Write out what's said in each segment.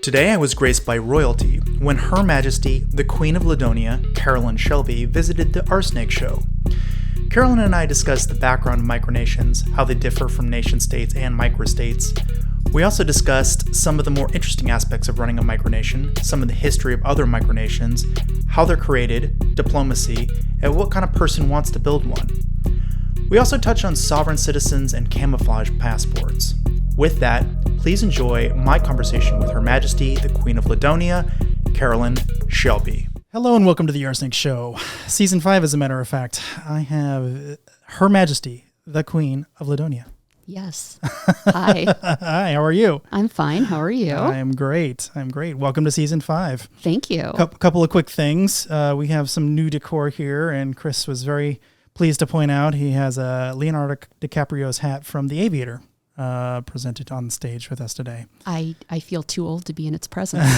Today I was graced by royalty when Her Majesty, the Queen of Ladonia, Carolyn Shelby, visited the RSnake Show. Carolyn and I discussed the background of micronations, how they differ from nation-states and microstates. We also discussed some of the more interesting aspects of running a micronation, some of the history of other micronations, how they're created, diplomacy, and what kind of person wants to build one. We also touched on sovereign citizens and camouflage passports. With that, please enjoy my conversation with Her Majesty, the Queen of Ladonia, Carolyn Shelby. Hello and welcome to the RSnake Show. Season 5, as a matter of fact. I have Her Majesty, the Queen of Ladonia. Yes. Hi. Hi, how are you? I'm fine. How are you? I am great. Welcome to Season 5. Thank you. Couple of quick things. We have some new decor here, and Chris was very pleased to point out he has a Leonardo DiCaprio's hat from The Aviator presented on stage with us today. I feel too old to be in its presence.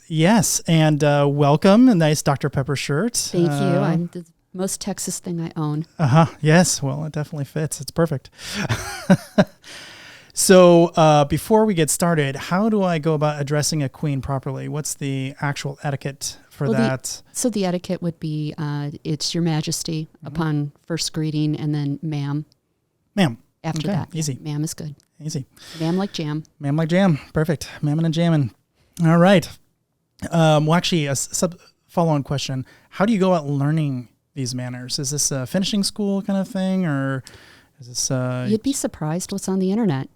Yes, and welcome. A nice Dr. Pepper shirt. Thank you. I'm the most Texas thing I own. Yes, well, it definitely fits. It's perfect. So before we get started, how do I go about addressing a queen properly? What's the actual etiquette for that? So the etiquette would be, it's Your Majesty upon first greeting, and then ma'am. Ma'am. After that. Easy. Ma'am is good. Easy. Ma'am like jam. Ma'am like jam. Perfect. Ma'am and jammin'. All right. Well, actually, a follow-on question. How do you go about learning these manners? Is this a finishing school kind of thing, or is this... You'd be surprised what's on the internet.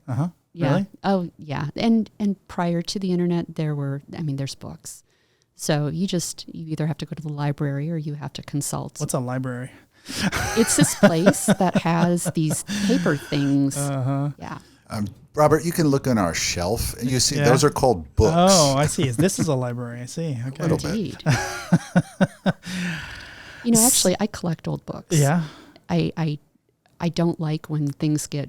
Yeah. Really? Oh, yeah. And prior to the internet, there's books. So you either have to go to the library or you have to consult. What's a library? It's this place that has these paper things. Yeah. Robert, you can look on our shelf and you see those are called books. Oh, I see. This is a library. I see. Okay. Indeed. Actually, I collect old books. Yeah. I don't like when things get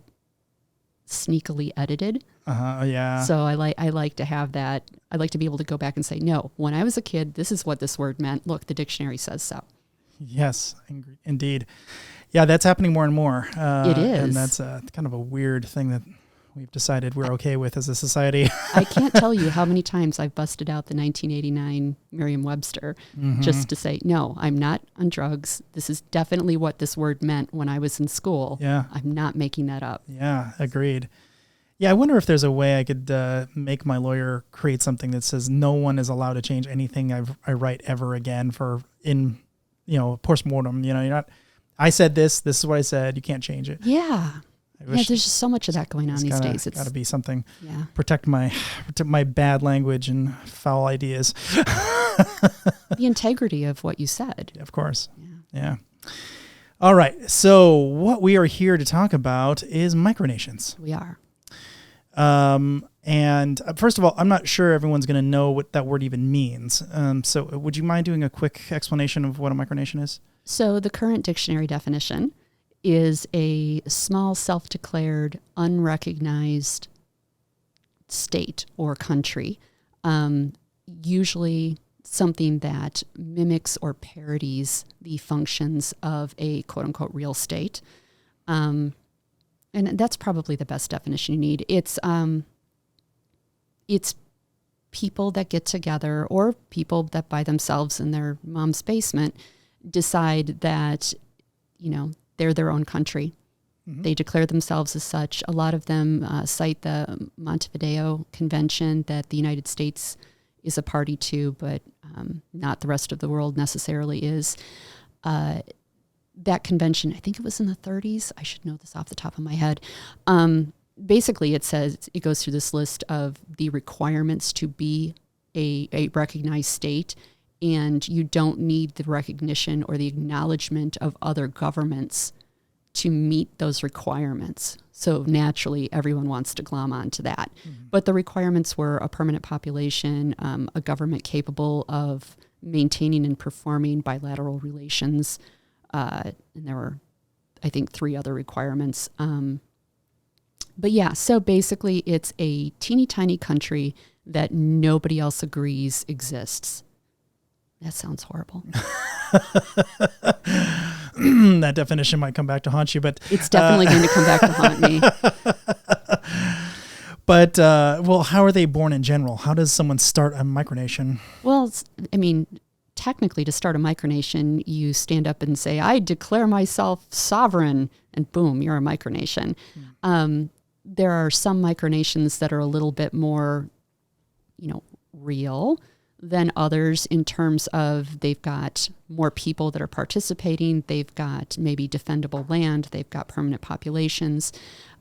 sneakily edited. Yeah. So I like to have that. I like to be able to go back and say, no, when I was a kid, this is what this word meant. Look, the dictionary says so. Yes, indeed. Yeah, that's happening more and more. It is. And that's kind of a weird thing that we've decided we're okay with as a society. I can't tell you how many times I've busted out the 1989 Merriam-Webster just to say, no, I'm not on drugs. This is definitely what this word meant when I was in school. Yeah. I'm not making that up. Yeah, agreed. Yeah, I wonder if there's a way I could make my lawyer create something that says no one is allowed to change anything I write ever again postmortem. You're not, I said this is what I said, you can't change it. Yeah. There's just so much of that going on these days. It's got to be something. Yeah. Protect my bad language and foul ideas. The integrity of what you said. Of course. Yeah. All right. So what we are here to talk about is micronations. We are. And first of all, I'm not sure everyone's going to know what that word even means. So would you mind doing a quick explanation of what a micronation is? So the current dictionary definition is a small, self-declared, unrecognized state or country, usually something that mimics or parodies the functions of a quote-unquote real state. And that's probably the best definition you need. It's people that get together, or people that by themselves in their mom's basement decide that, they're their own country. Mm-hmm. They declare themselves as such. A lot of them cite the Montevideo Convention that the United States is a party to, but not the rest of the world necessarily is. That convention, I think it was in the 30s. I should know this off the top of my head. Basically, it goes through this list of the requirements to be a recognized state, and you don't need the recognition or the acknowledgement of other governments to meet those requirements. So naturally, everyone wants to glom onto that. Mm-hmm. But the requirements were a permanent population, a government capable of maintaining and performing bilateral relations, and there were, I think, 3 other requirements. But yeah, so basically it's a teeny tiny country that nobody else agrees exists. That sounds horrible. That definition might come back to haunt you, but... It's definitely going to come back to haunt me. But, well, how are they born in general? How does someone start a micronation? Well, technically to start a micronation, you stand up and say, I declare myself sovereign, and boom, you're a micronation. There are some micronations that are a little bit more, real than others in terms of they've got more people that are participating. They've got maybe defendable land. They've got permanent populations.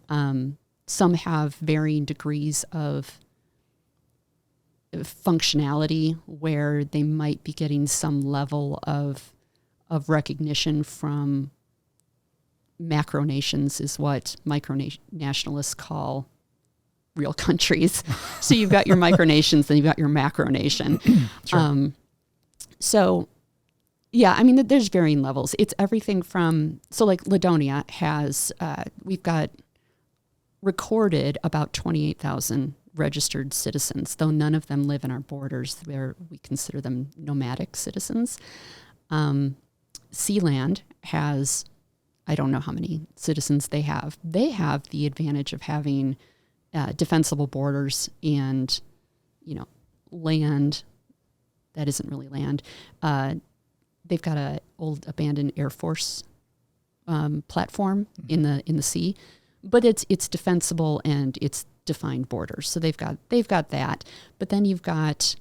Some have varying degrees of functionality where they might be getting some level of recognition from macronations, is what micronationalists call real countries. So you've got your micronations, then you've got your macronation. Sure. So yeah, there's varying levels. It's everything from, so like Ladonia has, we've got recorded about 28,000 registered citizens, though none of them live in our borders where we consider them nomadic citizens. Sealand has, I don't know how many citizens they have. They have the advantage of having defensible borders and, land that isn't really land. They've got an old abandoned Air Force platform in the sea, but it's defensible and it's defined borders. So they've got that. But then you've got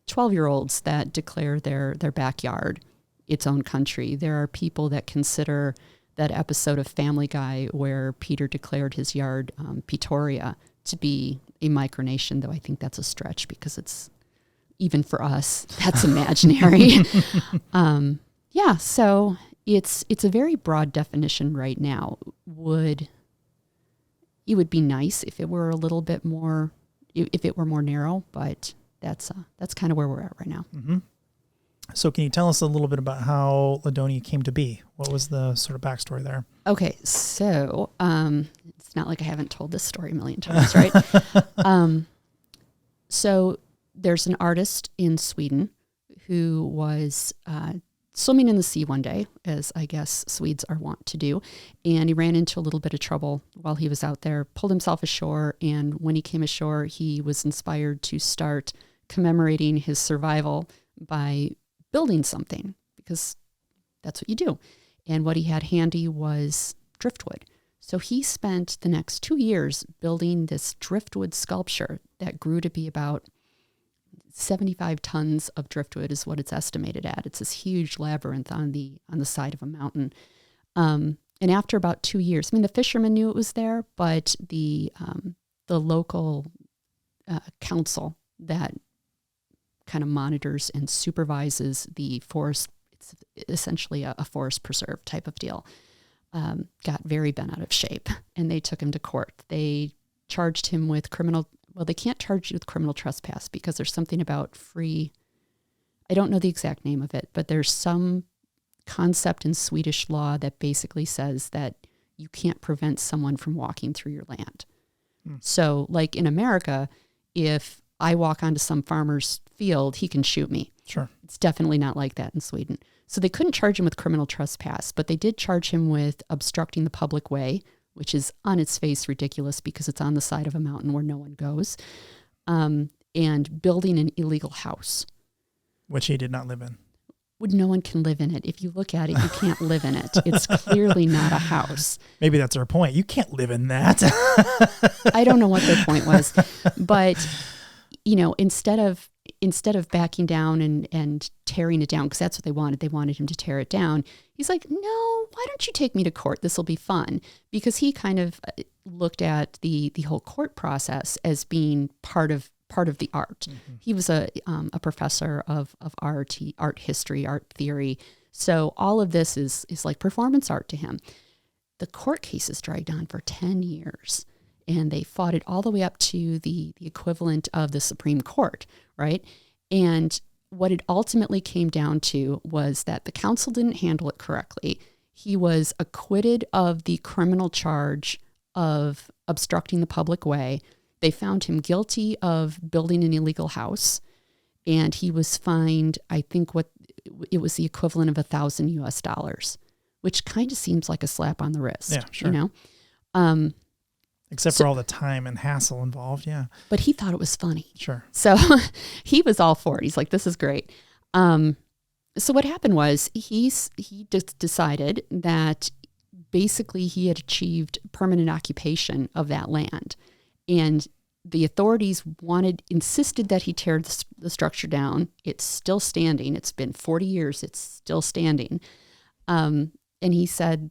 12-year-olds that declare their backyard its own country. There are people that consider that episode of Family Guy where Peter declared his yard, Pretoria, to be a micronation, though I think that's a stretch because it's, even for us, that's imaginary. So it's a very broad definition right now. It would be nice if it were a little bit more, if it were more narrow, but that's kind of where we're at right now. Mm-hmm. So can you tell us a little bit about how Ladonia came to be? What was the sort of backstory there? Okay, so it's not like I haven't told this story a million times, right? So there's an artist in Sweden who was swimming in the sea one day, as I guess Swedes are wont to do, and he ran into a little bit of trouble while he was out there, pulled himself ashore, and when he came ashore, he was inspired to start commemorating his survival by building something, because that's what you do. And what he had handy was driftwood. So he spent the next 2 years building this driftwood sculpture that grew to be about 75 tons of driftwood is what it's estimated at. It's this huge labyrinth on the side of a mountain. And after about 2 years, the fishermen knew it was there, but the local council that kind of monitors and supervises the forest, it's essentially a forest preserve type of deal, got very bent out of shape, and they took him to court. They charged him with they can't charge you with criminal trespass because there's something about I don't know the exact name of it, but there's some concept in Swedish law that basically says that you can't prevent someone from walking through your land. So like in America, if I walk onto some farmer's field, he can shoot me. Sure. It's definitely not like that in Sweden. So they couldn't charge him with criminal trespass, but they did charge him with obstructing the public way, which is on its face ridiculous because it's on the side of a mountain where no one goes, and building an illegal house. Which he did not live in. No one can live in it. If you look at it, you can't live in it. It's clearly not a house. Maybe that's our point. You can't live in that. I don't know what their point was, but instead of backing down and tearing it down, because that's what they wanted him to tear it down. He's like, no, why don't you take me to court? This will be fun. Because he kind of looked at the whole court process as being part of the art. Mm-hmm. He was a professor of art history, art theory. So all of this is like performance art to him. The court cases dragged on for 10 years. And they fought it all the way up to the equivalent of the Supreme Court, right? And what it ultimately came down to was that the council didn't handle it correctly. He was acquitted of the criminal charge of obstructing the public way. They found him guilty of building an illegal house, and he was fined, I think it was the equivalent of $1,000 US, which kind of seems like a slap on the wrist. Yeah, sure. Except for all the time and hassle involved, yeah. But he thought it was funny. Sure. So he was all for it. He's like, this is great. So what happened was he just decided that basically he had achieved permanent occupation of that land. And the authorities insisted that he tear the structure down. It's still standing. It's been 40 years. It's still standing. And he said,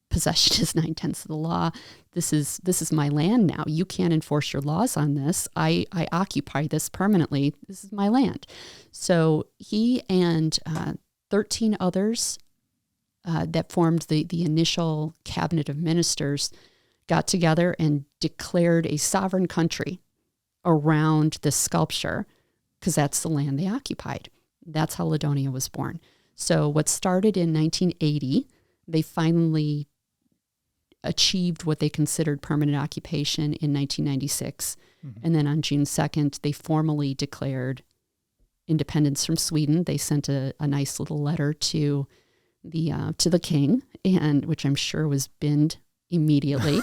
possession is 9/10 of the law. This is my land now. You can't enforce your laws on this. I occupy this permanently. This is my land. So he and 13 others that formed the initial cabinet of ministers got together and declared a sovereign country around this sculpture because that's the land they occupied. That's how Ladonia was born. So what started in 1980, they finally achieved what they considered permanent occupation in 1996. Mm-hmm. And then on June 2nd, they formally declared independence from Sweden. They sent a nice little letter to the king, and which I'm sure was binned immediately.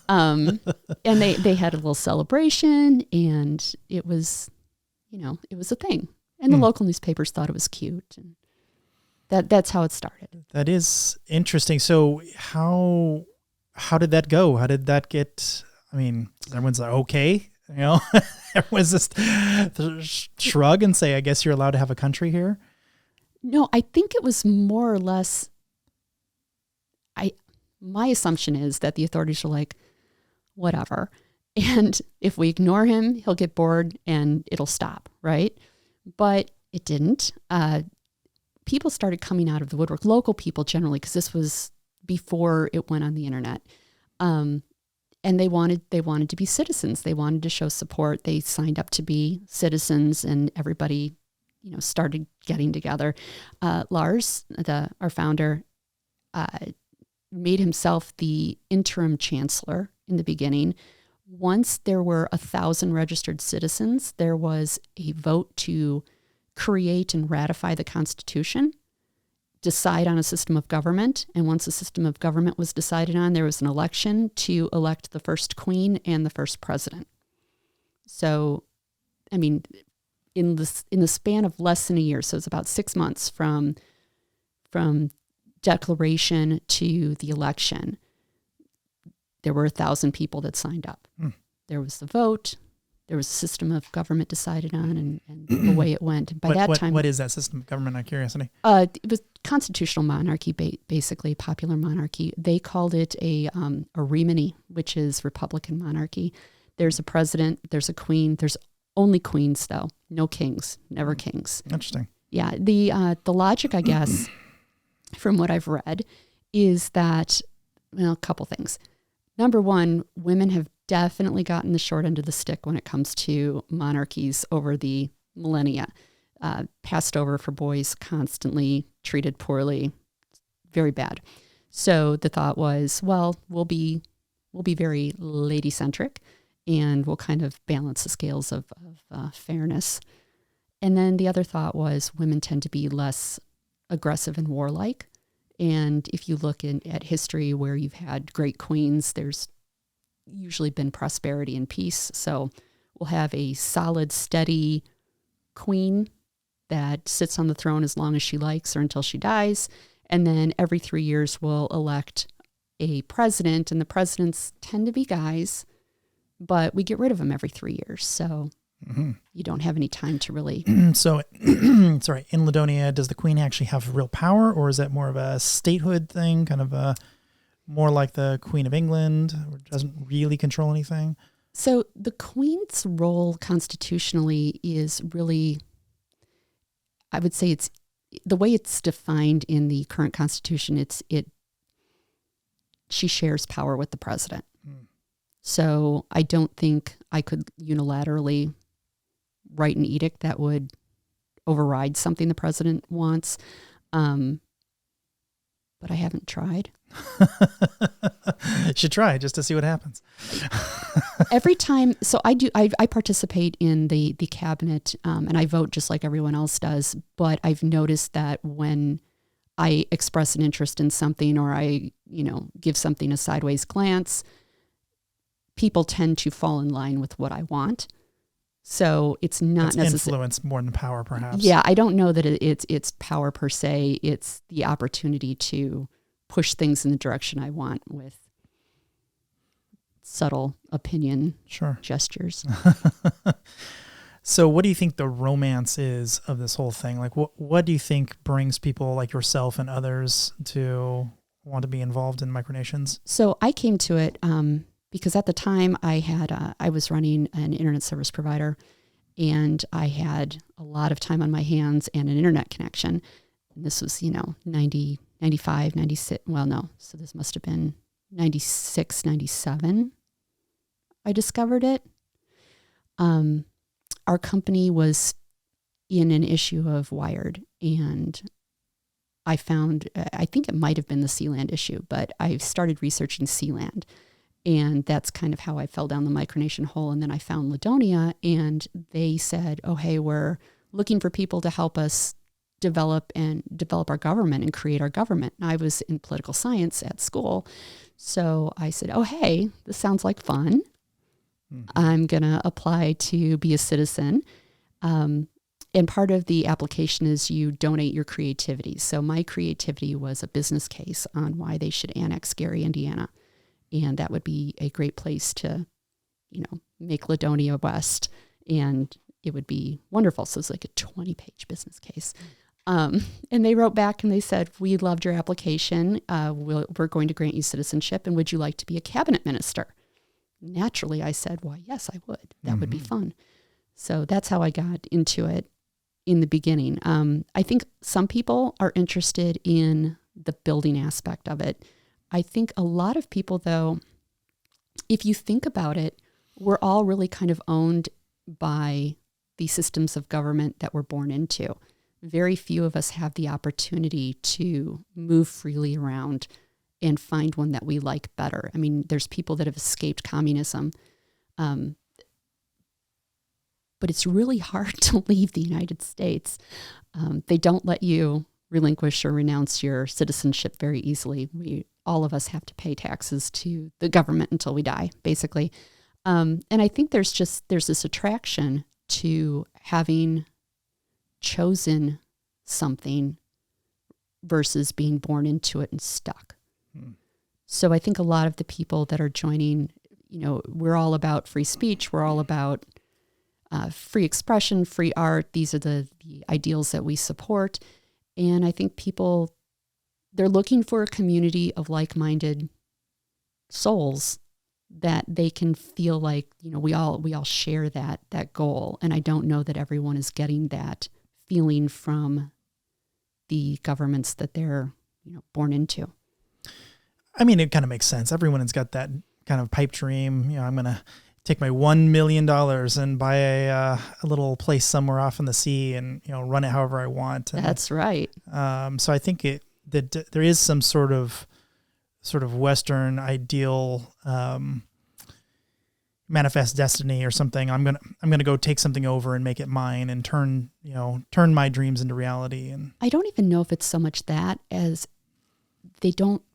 And they had a little celebration, and it was a thing. And the local newspapers thought it was cute, and that's how it started. That is interesting. So how did that go? How did that get, everyone's like, okay, everyone's just shrug and say, I guess you're allowed to have a country here? No, I think it was more or less, my assumption is that the authorities were like, whatever. And if we ignore him, he'll get bored and it'll stop, right? But it didn't. People started coming out of the woodwork, local people generally, because this was before it went on the internet. And they wanted to be citizens. They wanted to show support. They signed up to be citizens, and everybody, started getting together. Lars, our founder, made himself the interim chancellor in the beginning. Once there were 1,000 registered citizens, there was a vote to create and ratify the Constitution, decide on a system of government. And once a system of government was decided on, there was an election to elect the first queen and the first president. So, in the span of less than a year, so it's about 6 months from declaration to the election, there were 1,000 people that signed up. There was the vote. There was a system of government decided on, and the way it went. And by that time, what is that system of government? Out of curiosity. It was constitutional monarchy, basically popular monarchy. They called it a remini, which is Republican monarchy. There's a president. There's a queen. There's only queens, though. No kings. Never kings. Interesting. Yeah. The logic, I guess, from what I've read, is that a couple things. Number one, women have definitely gotten the short end of the stick when it comes to monarchies over the millennia. Passed over for boys, constantly treated poorly, very bad. So the thought was, well, we'll be very lady-centric, and we'll kind of balance the scales of fairness. And then the other thought was women tend to be less aggressive and warlike. And if you look at history where you've had great queens, there's usually been prosperity and peace. So we'll have a solid, steady queen that sits on the throne as long as she likes or until she dies. And then every 3 years we'll elect a president, and the presidents tend to be guys, but we get rid of them every 3 years. So you don't have any time to really. So, sorry, in Ladonia, does the queen actually have real power, or is that more of a statehood thing, kind of more like the Queen of England, or doesn't really control anything? So the queen's role constitutionally is really, I would say it's the way it's defined in the current constitution. She shares power with the president. So I don't think I could unilaterally write an edict that would override something the president wants. But I haven't tried. You should try just to see what happens. Every time, so I participate in the cabinet, and I vote just like everyone else does, but I've noticed that when I express an interest in something, or I, give something a sideways glance, people tend to fall in line with what I want. So it's not necessarily influence more than power, perhaps. Yeah, I don't know that it's power per se. It's the opportunity to push things in the direction I want with subtle opinion gestures. So what do you think the romance is of this whole thing? Like, what do you think brings people like yourself and others to want to be involved in Micronations? So I came to it because at the time I was running an internet service provider, and I had a lot of time on my hands and an internet connection. And this was, 90, 95, 96. Well, no. So this must have been 96, 97. I discovered it. Our company was in an issue of Wired, and I found, I think it might have been the Sealand issue, but I started researching Sealand, and that's kind of how I fell down the Micronation hole. And then I found Ladonia, and they said, oh, hey, we're looking for people to help us develop our government and create our government. And I was in political science at school. So I said, oh, hey, this sounds like fun. I'm going to apply to be a citizen. And part of the application is you donate your creativity. So my creativity was a business case on why they should annex Gary, Indiana. And that would be a great place to, make Ladonia West. And it would be wonderful. So it's like a 20-page business case. And they wrote back and they said, we loved your application. We're going to grant you citizenship. And would you like to be a cabinet minister? Naturally, I said, why, yes, I would. That would be fun. So that's how I got into it in the beginning. I think some people are interested in the building aspect of it. I think a lot of people, though, if you think about it, we're all really kind of owned by the systems of government that we're born into. Very few of us have the opportunity to move freely around and find one that we like better. I mean, there's people that have escaped communism, but it's really hard to leave the United States. They don't let you relinquish or renounce your citizenship very easily. All of us have to pay taxes to the government until we die, basically. And I think there's this attraction to having chosen something versus being born into it and stuck. So I think a lot of the people that are joining, we're all about free speech. We're all about free expression, free art. These are the ideals that we support. And I think people, they're looking for a community of like-minded souls that they can feel like, we all share that goal. And I don't know that everyone is getting that feeling from the governments that they're, born into. I mean, it kind of makes sense. Everyone has got that kind of pipe dream. I'm going to take my $1 million and buy a little place somewhere off in the sea and, run it however I want. And, that's right. So I think that there is some sort of Western ideal, manifest destiny or something. I'm going to go take something over and make it mine and turn my dreams into reality. And I don't even know if it's so much that as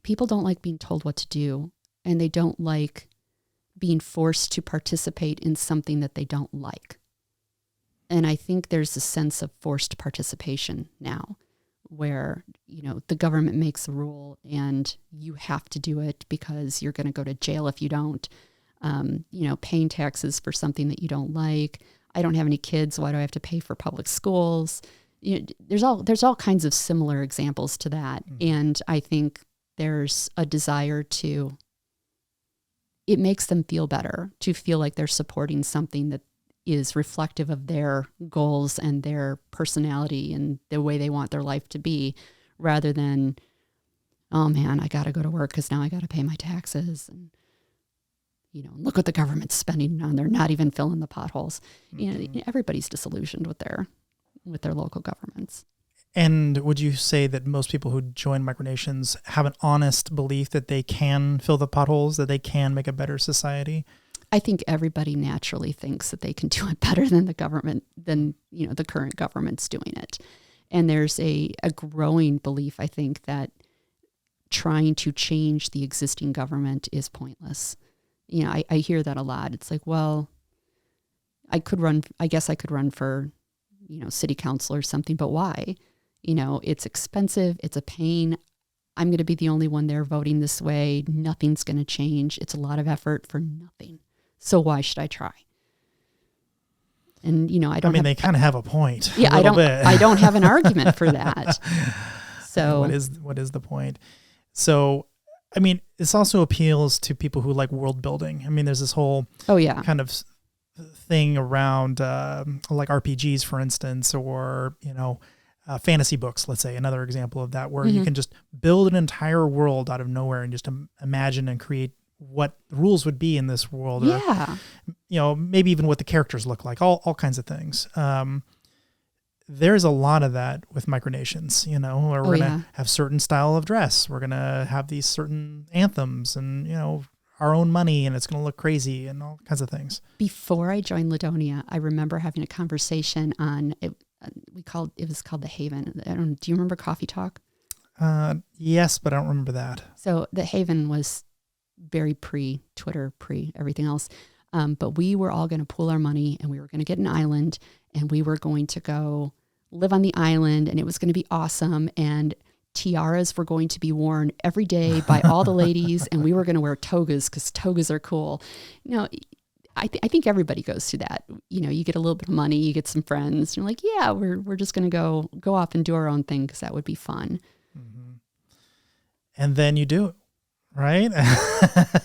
people don't like being told what to do, and they don't like being forced to participate in something that they don't like. And I think there's a sense of forced participation now where, the government makes a rule and you have to do it because you're going to go to jail if you don't. Paying taxes for something that you don't like. I don't have any kids. Why do I have to pay for public schools? There's all kinds of similar examples to that. And I think there's a desire it makes them feel better to feel like they're supporting something that is reflective of their goals and their personality and the way they want their life to be, rather than, oh man, I got to go to work because now I got to pay my taxes. And, look what the government's spending on. They're not even filling the potholes. Everybody's disillusioned with their local governments. And would you say that most people who join Micronations have an honest belief that they can fill the potholes, that they can make a better society? I think everybody naturally thinks that they can do it better than the government, than the current government's doing it. And there's a growing belief, I think, that trying to change the existing government is pointless. I hear that a lot. It's like, well, I guess I could run for, city council or something, but why? It's expensive. It's a pain. I'm going to be the only one there voting this way. Nothing's going to change. It's a lot of effort for nothing. So why should I try? And, they kind of have a point. Yeah, I don't have an argument for that. So what is the point? So, this also appeals to people who like world building. There's this whole kind of thing around like RPGs, for instance, or, fantasy books, let's say, another example of that, where you can just build an entire world out of nowhere and just imagine and create what the rules would be in this world. Yeah. Or, maybe even what the characters look like, all kinds of things. There's a lot of that with Micronations, where we're going to have certain style of dress. We're going to have these certain anthems and, our own money, and it's going to look crazy and all kinds of things. Before I joined Ladonia, I remember having a conversation on it. It was called the Haven. Do you remember Coffee Talk? Yes, but I don't remember that. So the Haven was very pre-Twitter, pre-everything else. But we were all going to pool our money, and we were going to get an island, and we were going to go live on the island, and it was going to be awesome. And tiaras were going to be worn every day by all the ladies, and we were going to wear togas because togas are cool. I think everybody goes through that. You get a little bit of money, you get some friends, and you're like, yeah, we're just going to go off and do our own thing because that would be fun. Mm-hmm. And then you do it, right?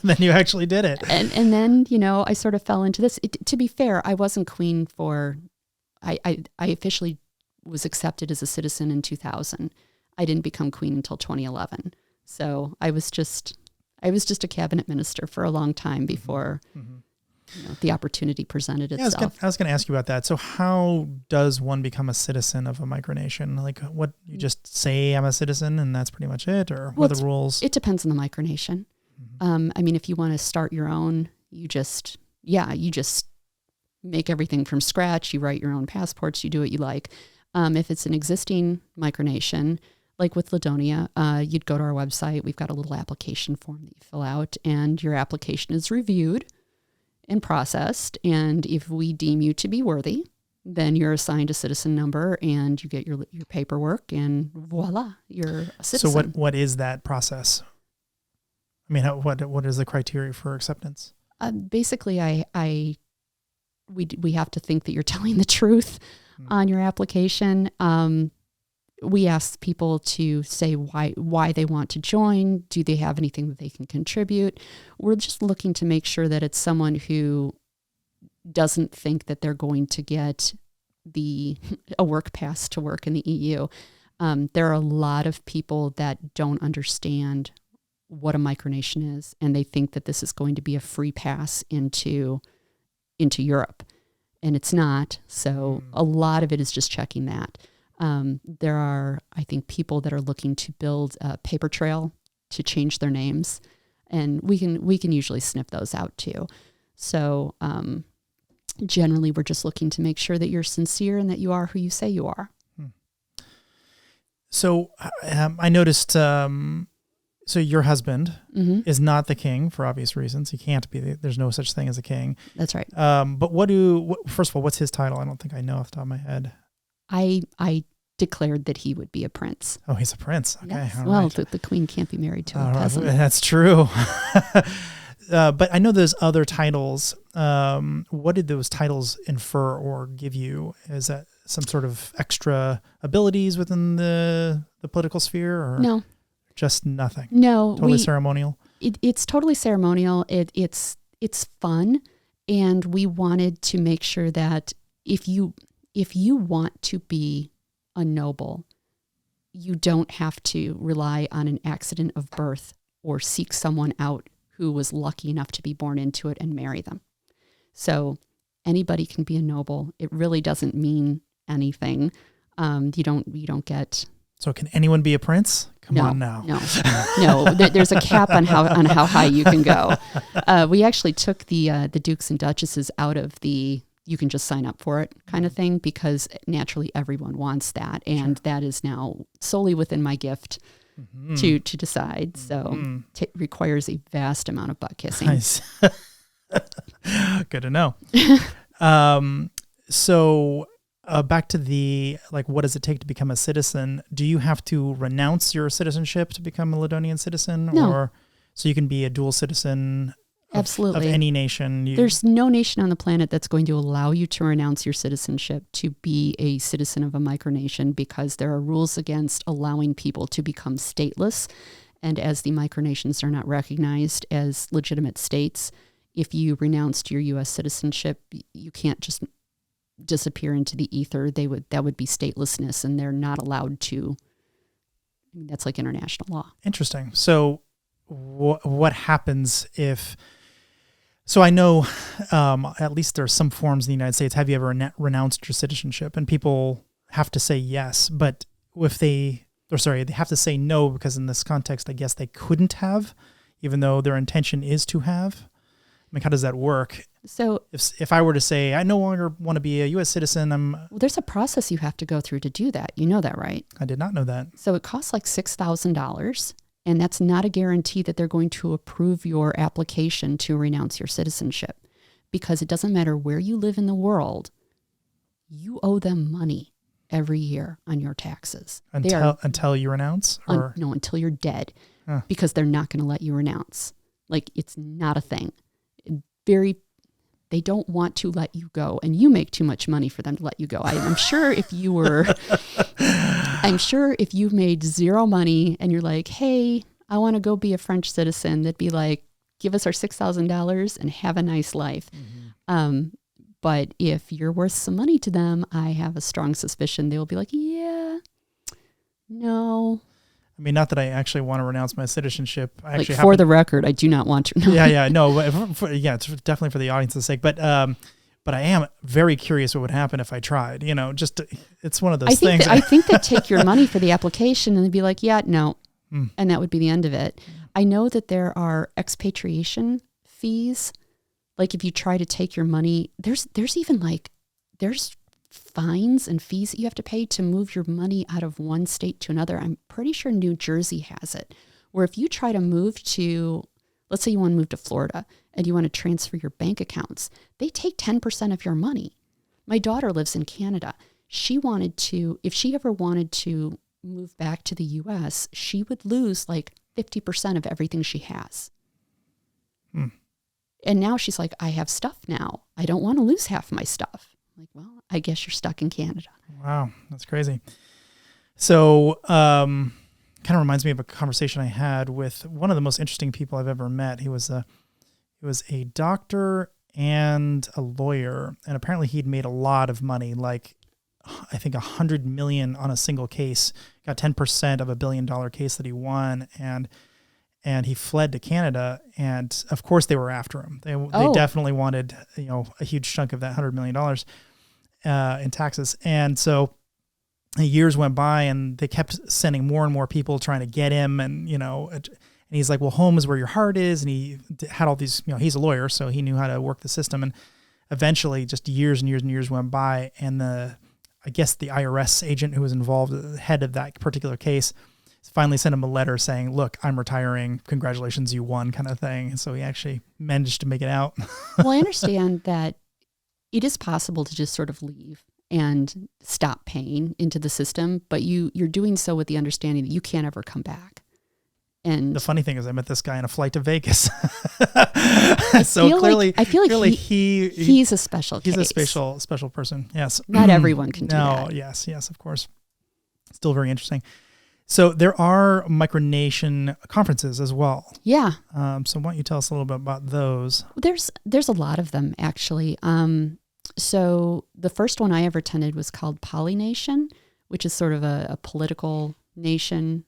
Then you actually did it. And then, I sort of fell into this. To be fair, I wasn't queen I officially was accepted as a citizen in 2000. I didn't become queen until 2011. So I was just a cabinet minister for a long time before the opportunity presented itself. I was going to ask you about that. So how does one become a citizen of a micronation? Like, what, you just say I'm a citizen and that's pretty much it? Or what are the rules? It depends on the micronation. If you want to start your own, you just make everything from scratch. You write your own passports. You do what you like. If it's an existing micronation, like with Ladonia, you'd go to our website. We've got a little application form that you fill out, and your application is reviewed and processed. And if we deem you to be worthy, then you're assigned a citizen number, and you get your paperwork, and voila, you're a citizen. So what is that process? What is the criteria for acceptance? Basically, we have to think that you're telling the truth on your application. We ask people to say why they want to join. Do they have anything that they can contribute? We're just looking to make sure that it's someone who doesn't think that they're going to get a work pass to work in the EU. There are a lot of people that don't understand what a micronation is, and they think that this is going to be a free pass into Europe, and it's not. So a lot of it is just checking that. There are, I think, people that are looking to build a paper trail to change their names, and we can usually sniff those out too. So generally, we're just looking to make sure that you're sincere and that you are who you say you are. So I noticed. So your husband is not the king for obvious reasons. He can't be. There's no such thing as a king. That's right. But first of all, what's his title? I don't think I know off the top of my head. I declared that he would be a prince. Oh, he's a prince. Okay. Yes. All well, right. the queen can't be married to a peasant. That's true. But I know there's other titles. What did those titles infer or give you? Is that some sort of extra abilities within the political sphere, or no? Just nothing. No, totally ceremonial. It's totally ceremonial. It's fun, and we wanted to make sure that if you want to be a noble, you don't have to rely on an accident of birth or seek someone out who was lucky enough to be born into it and marry them. So anybody can be a noble. It really doesn't mean anything. You don't get. So can anyone be a prince? Come on now. No. There's a cap on how high you can go. We actually took the dukes and duchesses out of the you can just sign up for it kind of thing, because naturally everyone wants that, and that is now solely within my gift to decide. So it requires a vast amount of butt kissing. Nice. Good to know. So back to the, like, what does it take to become a citizen? Do you have to renounce your citizenship to become a Ladonian citizen? No. Or so you can be a dual citizen Absolutely. of any nation? There's no nation on the planet that's going to allow you to renounce your citizenship to be a citizen of a micronation, because there are rules against allowing people to become stateless. And as the micronations are not recognized as legitimate states, if you renounced your U.S. citizenship, you can't just disappear into the ether. That would be statelessness, and they're not allowed to. I mean, that's like international law. Interesting. So what happens if... So I know at least there are some forms in the United States. Have you ever renounced your citizenship? And people have to say yes, but if they have to say no, because in this context, I guess they couldn't have, even though their intention is to have. I mean, how does that work? So if I were to say, I no longer want to be a U.S. citizen, well, there's a process you have to go through to do that. You know that, right? I did not know that. So it costs like $6,000. And that's not a guarantee that they're going to approve your application to renounce your citizenship, because it doesn't matter where you live in the world, you owe them money every year on your taxes. Until you renounce? Or? No, until you're dead, because they're not going to let you renounce. Like, it's not a thing. They don't want to let you go, and you make too much money for them to let you go. I'm sure if you made zero money and you're like, hey, I want to go be a French citizen, they'd be like, give us our $6,000 and have a nice life. Mm-hmm. But if you're worth some money to them, I have a strong suspicion they will be like, yeah, no. I mean, not that I actually want to renounce my citizenship. For the record, I do not want to. No. It's definitely for the audience's sake. But I am very curious what would happen if I tried. You know, it's one of those things. I think they'd take your money for the application and they'd be like, yeah, no. And that would be the end of it. I know that there are expatriation fees. Like, if you try to take your money, there's fines and fees that you have to pay to move your money out of one state to another. I'm pretty sure New Jersey has it, where if you try to move to, let's say you want to move to Florida and you want to transfer your bank accounts, they take 10% of your money. My daughter lives in Canada. If she ever wanted to move back to the U.S., she would lose like 50% of everything she has. And now she's like, I have stuff now. I don't want to lose half my stuff. Like, well, I guess you're stuck in Canada. Wow, that's crazy. So, kind of reminds me of a conversation I had with one of the most interesting people I've ever met. He was a doctor and a lawyer, and apparently he'd made a lot of money, like I think $100 million on a single case. Got 10% of $1 billion case that he won, and he fled to Canada, and of course they were after him. They definitely wanted a huge chunk of that $100 million. In taxes. And so years went by and they kept sending more and more people trying to get him. And he's like, well, home is where your heart is. And he had all these, he's a lawyer, so he knew how to work the system. And eventually just years and years and years went by. And I guess the IRS agent who was involved, the head of that particular case, finally sent him a letter saying, look, I'm retiring. Congratulations, you won, kind of thing. And so he actually managed to make it out. Well, I understand that it is possible to just sort of leave and stop paying into the system, but you're doing so with the understanding that you can't ever come back. And the funny thing is, I met this guy on a flight to Vegas. I feel like he's a special case. He's a special person. Yes. Not everyone can do that. Yes, of course. Still very interesting. So there are Micronation conferences as well. Yeah. So why don't you tell us a little bit about those? There's a lot of them, actually. So the first one I ever attended was called Polynation, which is sort of a political nation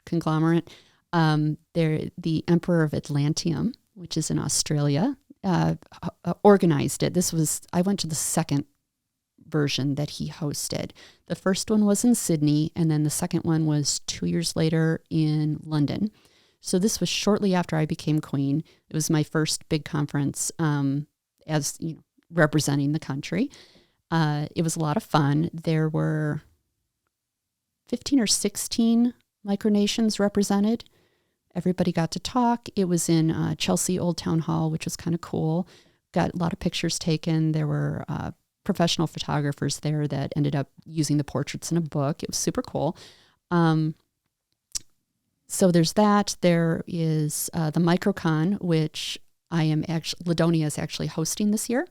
conglomerate. The Emperor of Atlantium, which is in Australia, organized it. I went to the second version that he hosted. The first one was in Sydney, and then the second one was 2 years later in London. So this was shortly after I became queen. It was my first big conference as representing the country. It was a lot of fun. There were 15 or 16 micronations represented Everybody got to talk. It was in Chelsea Old Town Hall, which was kind of cool. Got a lot of pictures taken. There were professional photographers there that ended up using the portraits in a book. It was super cool. So there's that. There is the Microcon, which Ladonia is actually hosting this year.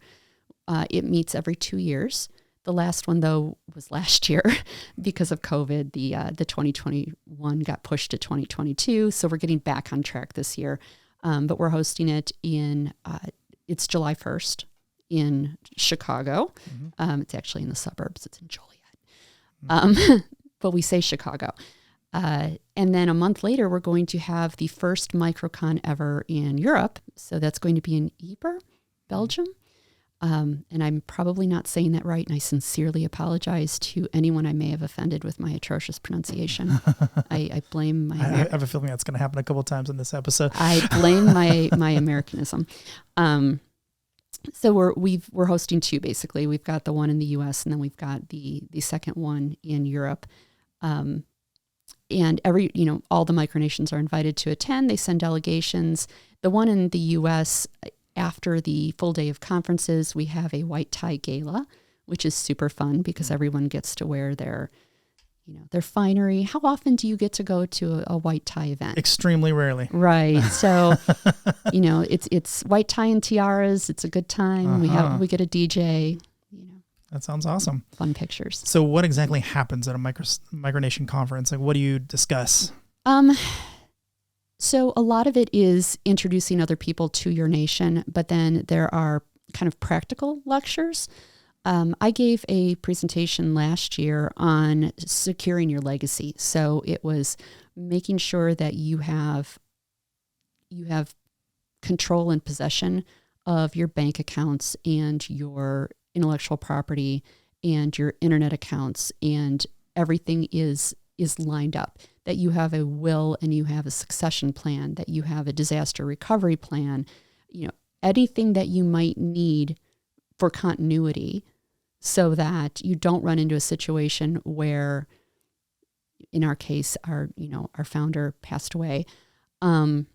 It meets every 2 years. The last one, though, was last year because of COVID. The 2021 got pushed to 2022, so we're getting back on track this year. But we're hosting it it's July 1st in Chicago. It's actually in the suburbs. It's in Joliet. But we say Chicago. And then a month later, we're going to have the first Microcon ever in Europe. So that's going to be in Ypres, Belgium. And I'm probably not saying that right, and I sincerely apologize to anyone I may have offended with my atrocious pronunciation. I blame my... I have a feeling that's going to happen a couple of times in this episode. I blame my Americanism. So we're hosting two, basically. We've got the one in the U.S., and then we've got the second one in Europe. And all the Micronations are invited to attend. They send delegations. The one in the U.S., after the full day of conferences, we have a white tie gala, which is super fun because everyone gets to wear their finery. How often do you get to go to a white tie event? Extremely rarely. Right. So, it's white tie and tiaras. It's a good time. We get a DJ. That sounds awesome. Fun pictures. So what exactly happens at a Micronation conference? Like, what do you discuss? So a lot of it is introducing other people to your nation, but then there are kind of practical lectures. I gave a presentation last year on securing your legacy. So it was making sure that you have control and possession of your bank accounts and your intellectual property and your internet accounts, and everything is lined up, that you have a will and you have a succession plan, that you have a disaster recovery plan, anything that you might need for continuity, so that you don't run into a situation where, in our case, our founder passed away, and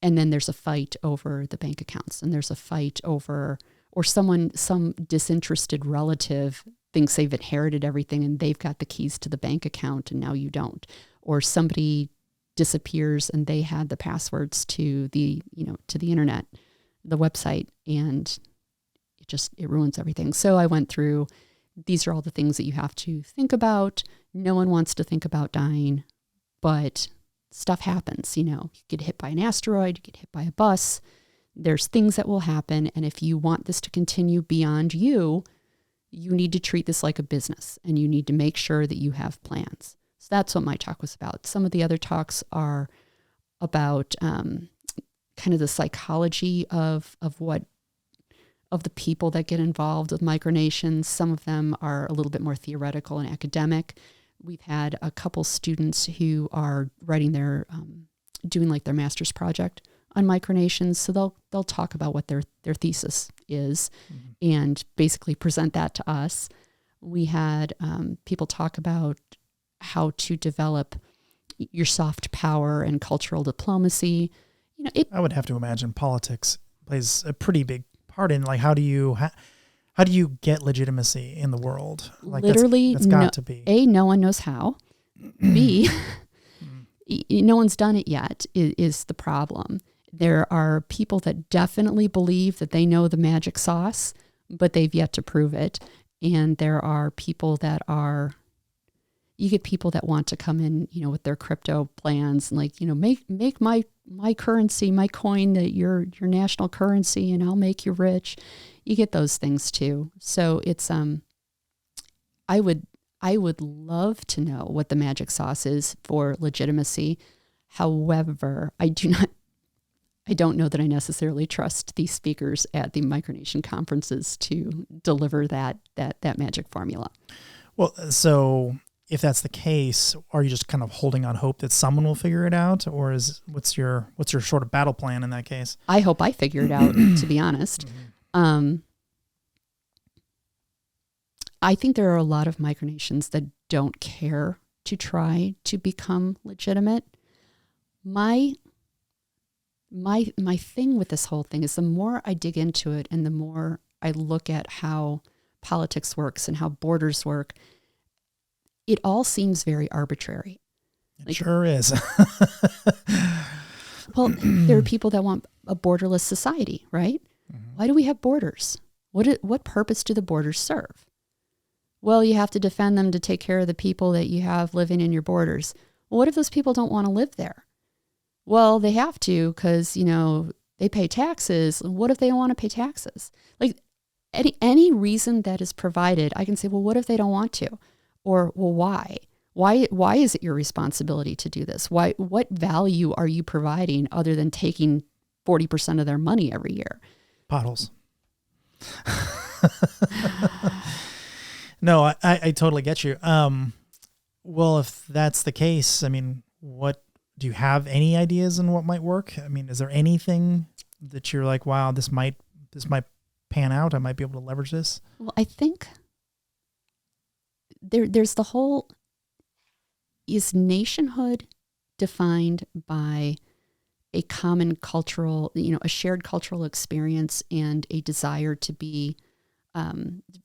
then there's a fight over the bank accounts, and there's a fight over, or some disinterested relative thinks they've inherited everything and they've got the keys to the bank account and now you don't. Or somebody disappears and they had the passwords to the internet, the website, and it ruins everything. So I went through, these are all the things that you have to think about. No one wants to think about dying, but stuff happens. You get hit by an asteroid, you get hit by a bus. There's things that will happen. And if you want this to continue beyond you need to treat this like a business, and you need to make sure that you have plans. So that's what my talk was about. Some of the other talks are about kind of the psychology of the people that get involved with Micronations. Some of them are a little bit more theoretical and academic. We've had a couple students who are writing doing like their master's project on Micronations, so they'll talk about what their thesis is, and basically present that to us. We had people talk about how to develop your soft power and cultural diplomacy. I would have to imagine politics plays a pretty big part in, like, how do you get legitimacy in the world? Like, literally, that's got to be. A, no one knows how. B, no one's done it yet is the problem. There are people that definitely believe that they know the magic sauce, but they've yet to prove it. And there are people you get people that want to come in, with their crypto plans and make my currency, my coin, that your national currency, and I'll make you rich. You get those things too. So it's, I would love to know what the magic sauce is for legitimacy. However, I don't know that I necessarily trust the speakers at the Micronation conferences to deliver that magic formula. Well, so if that's the case, are you just kind of holding on hope that someone will figure it out, or what's your sort of battle plan in that case? I hope I figure it out, to be honest. I think there are a lot of Micronations that don't care to try to become legitimate. My my thing with this whole thing is the more I dig into it and the more I look at how politics works and how borders work, it all seems very arbitrary. It sure is. Well, there are people that want a borderless society, right? Mm-hmm. Why do we have borders? What purpose do the borders serve? Well, you have to defend them to take care of the people that you have living in your borders. Well, what if those people don't want to live there? Well, they have to because, they pay taxes. What if they don't want to pay taxes? Like any reason that is provided, I can say, well, what if they don't want to? Or, well, why? Why is it your responsibility to do this? What value are you providing other than taking 40% of their money every year? Potholes. No, I totally get you. Well, if that's the case, I mean, do you have any ideas on what might work? I mean, is there anything that you're like, wow, this might pan out? I might be able to leverage this? Well, I think there's the whole, is nationhood defined by a common cultural, a shared cultural experience and a desire to be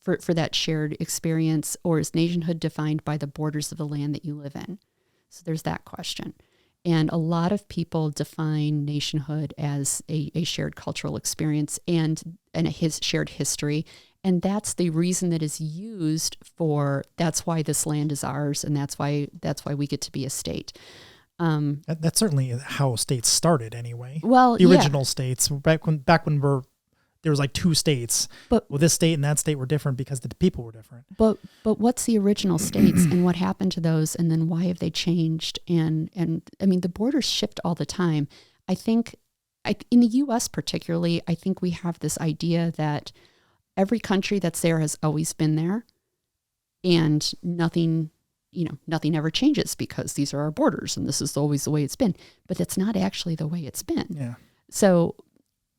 for that shared experience, or is nationhood defined by the borders of the land that you live in? So there's that question. And a lot of people define nationhood as a shared cultural experience and his shared history. And that's the reason that is used for, that's why this land is ours, and that's why we get to be a state. That's certainly how states started anyway. Well, the original states, back when there was like two states, but this state and that state were different because the people were different. But what's the original states and what happened to those, and then why have they changed? And I mean, the borders shift all the time. I think in the U.S. particularly, I think we have this idea that every country that's there has always been there, and nothing ever changes because these are our borders and this is always the way it's been. But that's not actually the way it's been. Yeah. So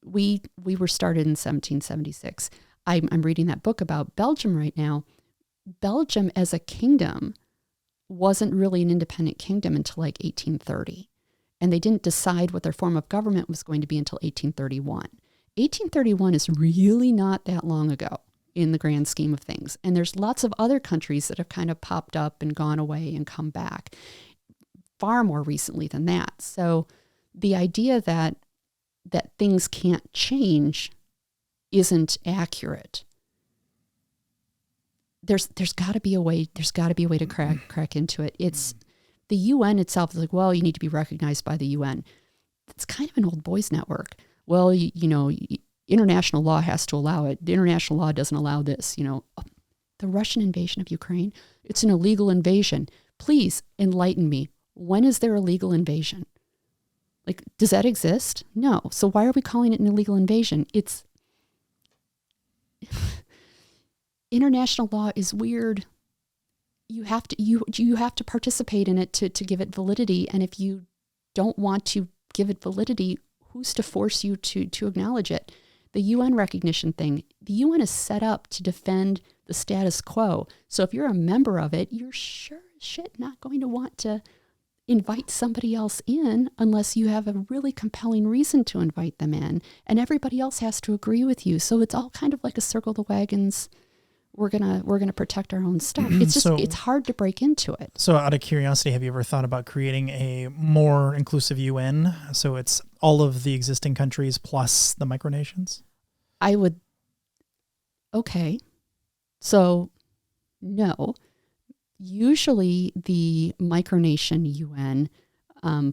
we were started in 1776. I'm reading that book about Belgium right now. Belgium as a kingdom wasn't really an independent kingdom until like 1830. And they didn't decide what their form of government was going to be until 1831. 1831 is really not that long ago in the grand scheme of things. And there's lots of other countries that have kind of popped up and gone away and come back far more recently than that. So the idea that things can't change isn't accurate. There's got to be a way. There's got to be a way to crack into it. It's the UN itself is like, well, you need to be recognized by the UN. It's kind of an old boys network. Well, international law has to allow it. The international law doesn't allow this. The Russian invasion of Ukraine, it's an illegal invasion. Please enlighten me. When is there a legal invasion? Like, does that exist? No. So why are we calling it an illegal invasion? It's international law is weird. You have to participate in it to give it validity. And if you don't want to give it validity, who's to force you to acknowledge it? The UN recognition thing, the UN is set up to defend the status quo. So if you're a member of it, you're sure as shit not going to want to invite somebody else in unless you have a really compelling reason to invite them in. And everybody else has to agree with you. So it's all kind of like a circle the wagons. We're gonna protect our own stuff. It's just it's hard to break into it. So out of curiosity, have you ever thought about creating a more inclusive UN? So it's all of the existing countries plus the micronations? I would. Okay. So no. Usually the micronation UN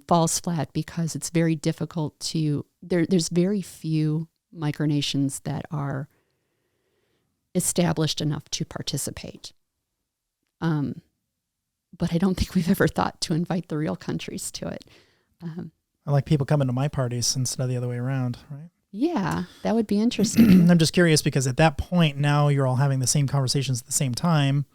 falls flat because it's very difficult to, there's very few micronations that are established enough to participate. But I don't think we've ever thought to invite the real countries to it. I like people coming to my parties instead of the other way around, right? Yeah, that would be interesting. I'm just curious because at that point, now you're all having the same conversations at the same time.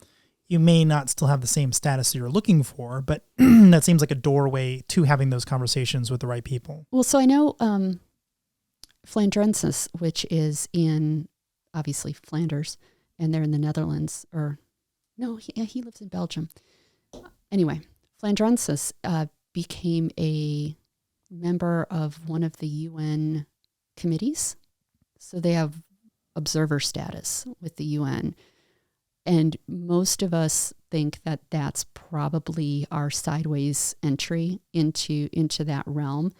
You may not still have the same status you're looking for, but that seems like a doorway to having those conversations with the right people. Well, so I know Flandrensis, which is in, obviously, Flanders, and they're in the Netherlands, or no, he lives in Belgium. Anyway, Flandrensis became a member of one of the UN committees. So they have observer status with the UN. And most of us think that that's probably our sideways entry into that realm.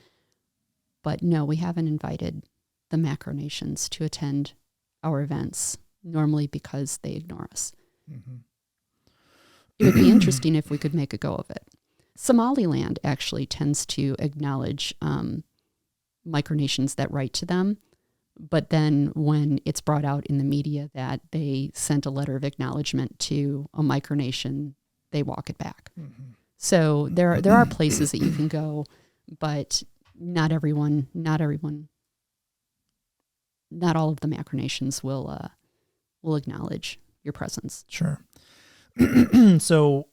But no, we haven't invited the Micronations to attend our events, normally because they ignore us. Mm-hmm. It would be interesting if we could make a go of it. Somaliland actually tends to acknowledge Micronations that write to them. But then when it's brought out in the media that they sent a letter of acknowledgement to a Micronation, they walk it back. Mm-hmm. So there are places that you can go, but not all of the Micronations will acknowledge your presence. Sure. So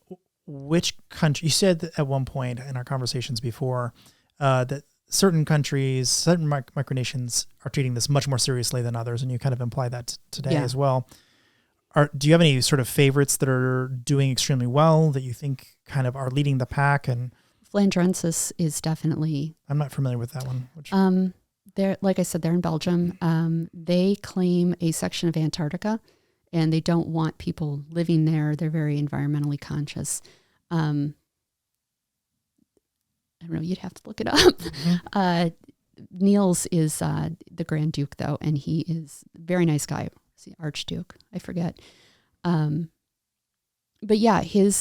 which country, you said at one point in our conversations before that certain countries, certain Micronations are treating this much more seriously than others, and you kind of imply that today as well. Do you have any sort of favorites that are doing extremely well that you think kind of are leading the pack? And Flandrensis is definitely... I'm not familiar with that one. They're, like I said, they're in Belgium. They claim a section of Antarctica, and they don't want people living there. They're very environmentally conscious. I don't know, you'd have to look it up. Mm-hmm. Niels is the Grand Duke, though, and he is a very nice guy. Is he Archduke? I forget. But yeah, he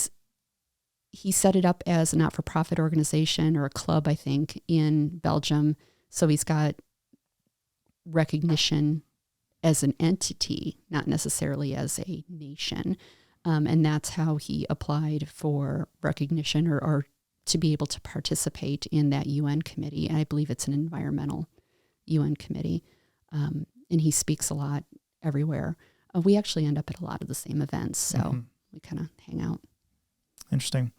set it up as a not-for-profit organization or a club, I think, in Belgium. So he's got recognition as an entity, not necessarily as a nation. And that's how he applied for recognition or to be able to participate in that UN committee. And I believe it's an environmental UN committee. And he speaks a lot everywhere. We actually end up at a lot of the same events, so we kind of hang out. Interesting.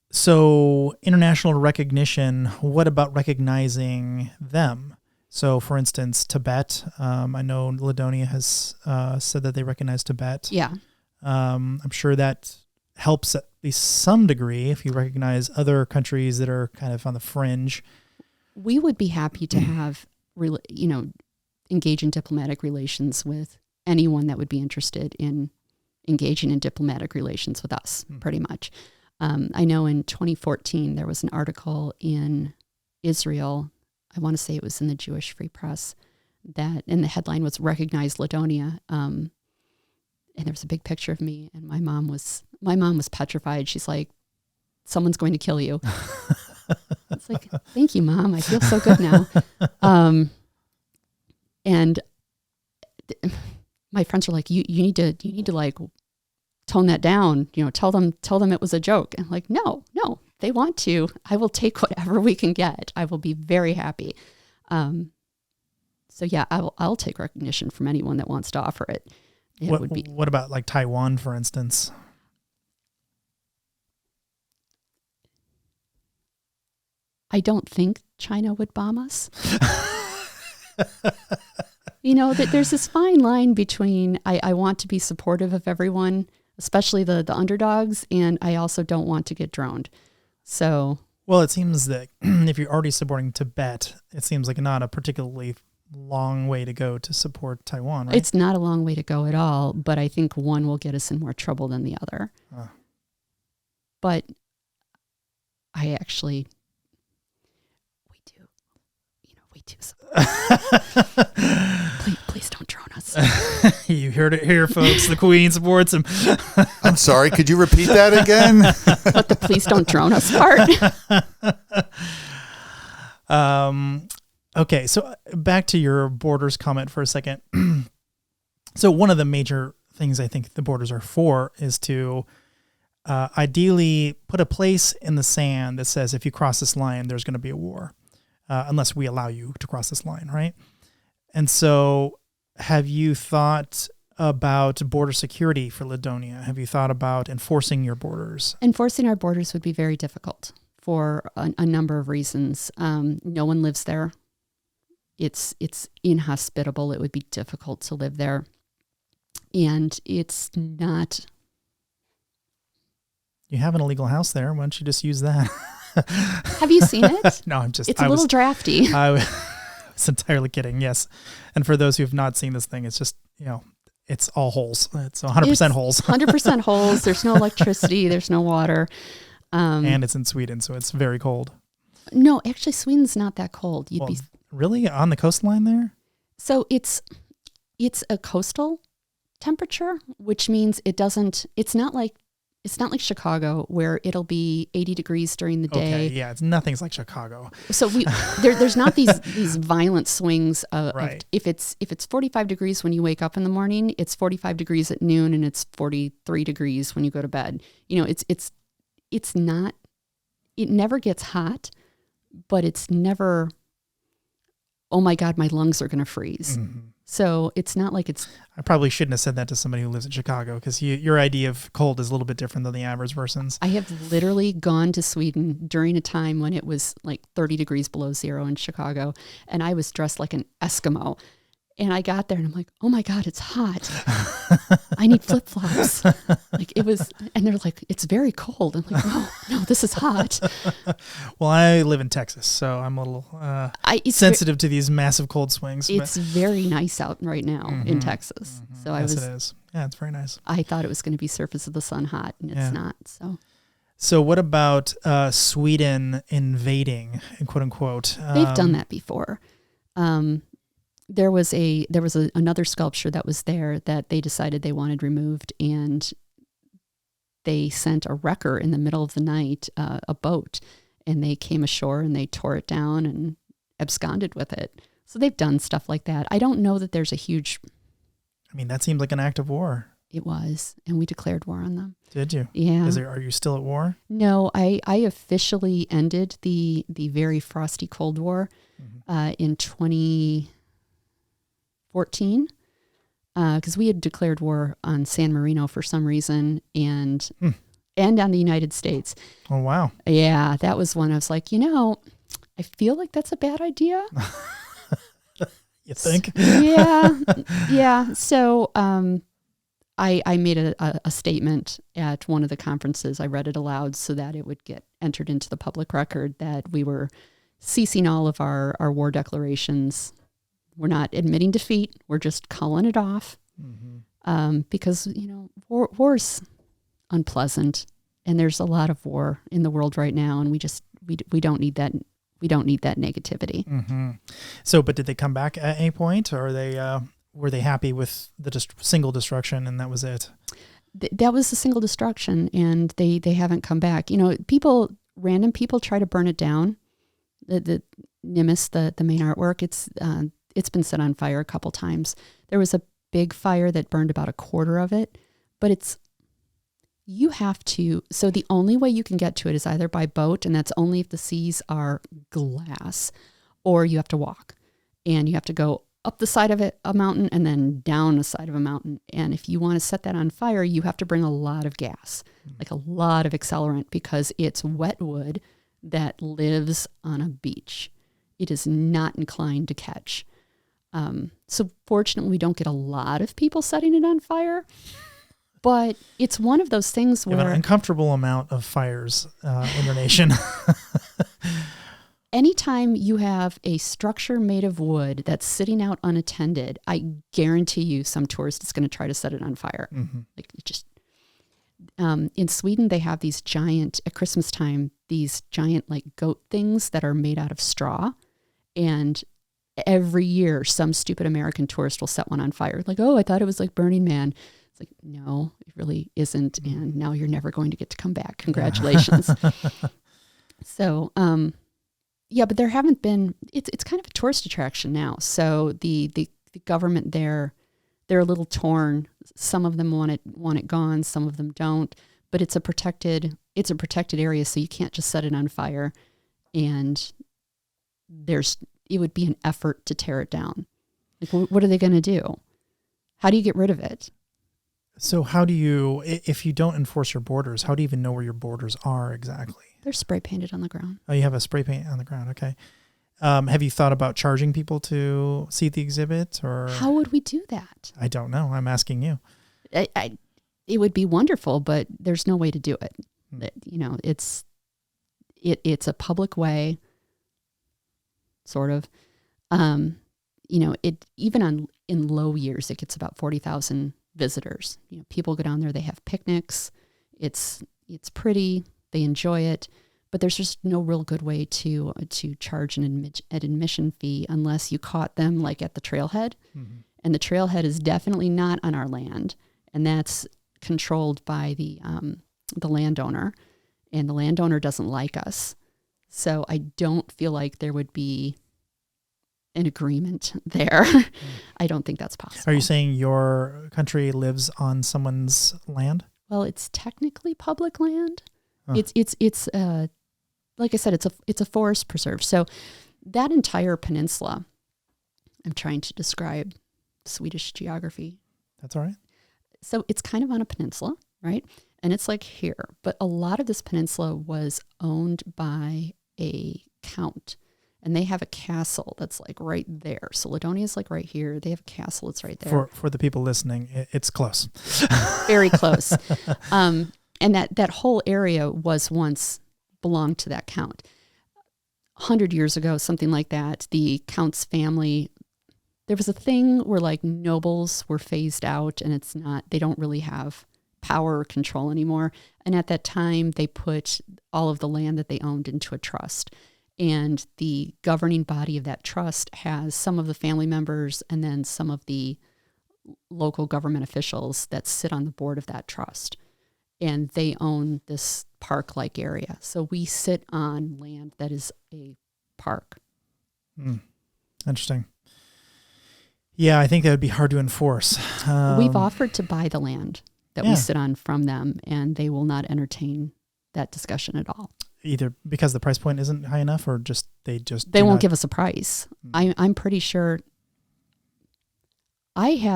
So international recognition, what about recognizing them? So, for instance, Tibet, I know Ladonia has said that they recognize Tibet. Yeah. I'm sure that helps at least some degree if you recognize other countries that are kind of on the fringe. We would be happy to have, engage in diplomatic relations with anyone that would be interested in engaging in diplomatic relations with us, pretty much. I know in 2014, there was an article in Israel, I want to say it was in the Jewish Free Press, and the headline was "Recognize Ladonia." And there was a big picture of me, and my mom was petrified. She's like, "Someone's going to kill you." It's like, "Thank you, Mom. I feel so good now." And my friends were like, "You need to like tone that down. Tell them it was a joke." And I'm like, no, they want to. I will take whatever we can get. I will be very happy. So yeah, I'll take recognition from anyone that wants to offer it. What about like Taiwan, for instance? I don't think China would bomb us. That there's this fine line between I want to be supportive of everyone, especially the underdogs, and I also don't want to get droned. So, well, it seems that if you're already supporting Tibet, it seems like not a particularly long way to go to support Taiwan, right? It's not a long way to go at all, but I think one will get us in more trouble than the other. But we do. Please don't drone us. You heard it here, folks. The Queen supports him. I'm sorry. Could you repeat that again? But the please don't drone us part. Okay, so back to your borders comment for a second. So one of the major things I think the borders are for is to ideally put a place in the sand that says if you cross this line, there's going to be a war. Unless we allow you to cross this line, right? And so have you thought about border security for Ladonia? Have you thought about enforcing your borders? Enforcing our borders would be very difficult for a number of reasons. No one lives there. It's inhospitable. It would be difficult to live there. And it's not... You have an illegal house there. Why don't you just use that? Have you seen it? No, I'm just. It's a little drafty. I was entirely kidding. Yes, and for those who have not seen this thing, it's just it's all holes. It's 100% holes. 100% holes. There's no electricity. There's no water. And it's in Sweden, so it's very cold. No, actually, Sweden's not that cold. Really on the coastline there? So it's a coastal temperature, which means it's not like Chicago where it'll be 80 degrees during the day. Okay, yeah, nothing's like Chicago. So there's not these violent swings of if it's 45 degrees when you wake up in the morning, it's 45 degrees at noon, and it's 43 degrees when you go to bed. It's not, it never gets hot, but it's never, oh my God, my lungs are going to freeze. Mm-hmm. So it's not like it's... I probably shouldn't have said that to somebody who lives in Chicago, because your idea of cold is a little bit different than the average person's. I have literally gone to Sweden during a time when it was like 30 degrees below zero in Chicago, and I was dressed like an Eskimo. And I got there and I'm like, oh my God, it's hot. I need flip-flops. Like it was, and they're like, it's very cold. I'm like, no, this is hot. Well, I live in Texas, so I'm a little sensitive to these massive cold swings. It's very nice out right now in Texas. Mm-hmm. So it is. Yeah, it's very nice. I thought it was going to be surface of the sun hot, and it's not. So what about Sweden invading, quote unquote? They've done that before. There was another sculpture that was there that they decided they wanted removed, and they sent a wrecker in the middle of the night, a boat, and they came ashore and they tore it down and absconded with it. So they've done stuff like that. I don't know that there's a huge... I mean, that seems like an act of war. It was, and we declared war on them. Did you? Yeah. Are you still at war? No, I officially ended the very frosty Cold War in 2014, because we had declared war on San Marino for some reason, and on the United States. Oh, wow. Yeah, that was when I was like, I feel like that's a bad idea. You think? Yeah. So I made a statement at one of the conferences. I read it aloud so that it would get entered into the public record that we were ceasing all of our war declarations. We're not admitting defeat. We're just calling it off because, war's unpleasant, and there's a lot of war in the world right now, and we don't need that. We don't need that negativity. Mm-hmm. So, but did they come back at any point, or were they happy with the single destruction and that was it? That was the single destruction, and they haven't come back. Random people try to burn it down. The Nimbus, the main artwork, it's been set on fire a couple times. There was a big fire that burned about a quarter of it, but you have to, so the only way you can get to it is either by boat, and that's only if the seas are glass, or you have to walk, and you have to go up the side of a mountain and then down the side of a mountain. And if you want to set that on fire, you have to bring a lot of gas, like a lot of accelerant, because it's wet wood that lives on a beach. It is not inclined to catch. So fortunately, we don't get a lot of people setting it on fire. But it's one of those things where... You have an uncomfortable amount of fires in your nation. Anytime you have a structure made of wood that's sitting out unattended, I guarantee you some tourist is going to try to set it on fire. Mm-hmm. In Sweden, they have these giant, at Christmas time, these giant like goat things that are made out of straw. And every year, some stupid American tourist will set one on fire. Like, oh, I thought it was like Burning Man. It's like, no, it really isn't. And now you're never going to get to come back. Congratulations. So, but there haven't been, it's kind of a tourist attraction now. So the government there, they're a little torn. Some of them want it gone. Some of them don't, but it's a protected area. So you can't just set it on fire, and it would be an effort to tear it down. Like, what are they going to do? How do you get rid of it? So how do you, if you don't enforce your borders, how do you even know where your borders are exactly? They're spray painted on the ground. Oh, you have a spray paint on the ground. Okay. Have you thought about charging people to see the exhibit, or? How would we do that? I don't know. I'm asking you. It would be wonderful, but there's no way to do it. It's a public way, sort of. It even in low years, it gets about 40,000 visitors. People go down there, they have picnics. It's pretty, they enjoy it, but there's just no real good way to charge an admission fee unless you caught them like at the trailhead. Mm-hmm. And the trailhead is definitely not on our land, and that's controlled by the landowner, and the landowner doesn't like us. So I don't feel like there would be an agreement there. I don't think that's possible. Are you saying your country lives on someone's land? Well, it's technically public land. Oh. It's like I said, it's a forest preserve. So that entire peninsula, I'm trying to describe Swedish geography. That's all right. So it's kind of on a peninsula, right? And it's like here, but a lot of this peninsula was owned by a count. And they have a castle that's like right there. So Ladonia is like right here. They have a castle that's right there. For the people listening, it's close. Very close. And that whole area was once belonged to that count. 100 years ago, something like that, the count's family, there was a thing where like nobles were phased out and they don't really have power or control anymore. And at that time, they put all of the land that they owned into a trust. And the governing body of that trust has some of the family members and then some of the local government officials that sit on the board of that trust. And they own this park-like area. So we sit on land that is a park. Interesting. Yeah, I think that would be hard to enforce. We've offered to buy the land that we sit on from them, and they will not entertain that discussion at all. Either because the price point isn't high enough, or they won't give us a price. I'm pretty sure. I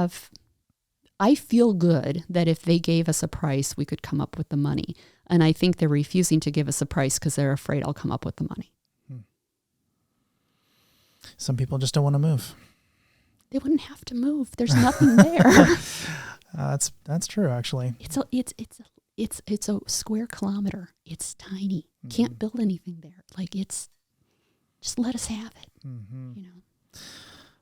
feel good that if they gave us a price, we could come up with the money. And I think they're refusing to give us a price because they're afraid I'll come up with the money. Some people just don't want to move. They wouldn't have to move. There's nothing there. That's true, actually. It's a square kilometer. It's tiny. Can't build anything there. Like just let us have it. Mm-hmm.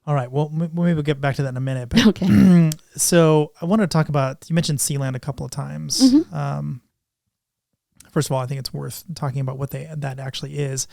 All right. Well, maybe we'll get back to that in a minute. But okay. So I wanted to talk about, you mentioned Sealand a couple of times. Mm-hmm. First of all, I think it's worth talking about what that actually is.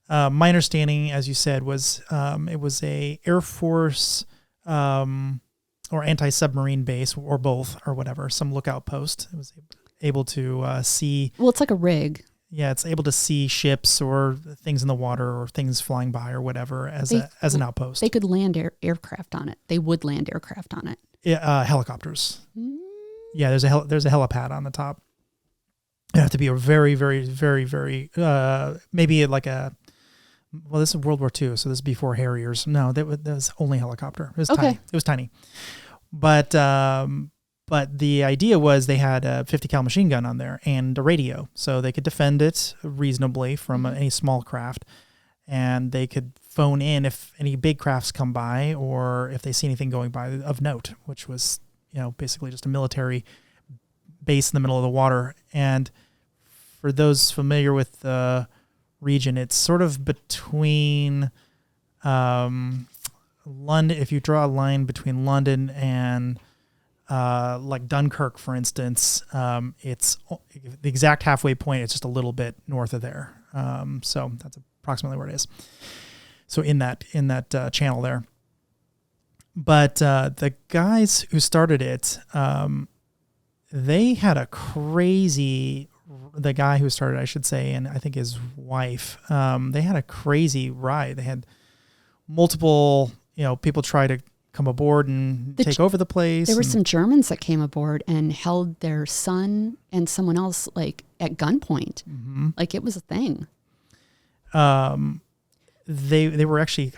My understanding, as you said, was it was a Air Force or anti-submarine base, or both, or whatever, some lookout post. It was able to see. Well, it's like a rig. Yeah, it's able to see ships or things in the water or things flying by or whatever as an outpost. They could land aircraft on it. They would land aircraft on it. Yeah, helicopters. Yeah, there's a helipad on the top. It have to be a very, very, very, very maybe like a. Well, this is World War II, so this is before Harriers. No, that was only helicopter. It was tiny. It was tiny, but the idea was they had a 50 cal machine gun on there and a radio, so they could defend it reasonably from any small craft, and they could phone in if any big crafts come by or if they see anything going by of note, which was basically just a military base in the middle of the water. And for those familiar with the region, it's sort of between London. If you draw a line between London and like Dunkirk, for instance, it's the exact halfway point. It's just a little bit north of there. So that's approximately where it is. So in that channel there. But the guys who started it, they had a crazy. The guy who started, I should say, and I think his wife, they had a crazy ride. They had multiple, people try to come aboard and take over the place. There were some Germans that came aboard and held their son and someone else like at gunpoint. Mm-hmm. Like it was a thing. They were actually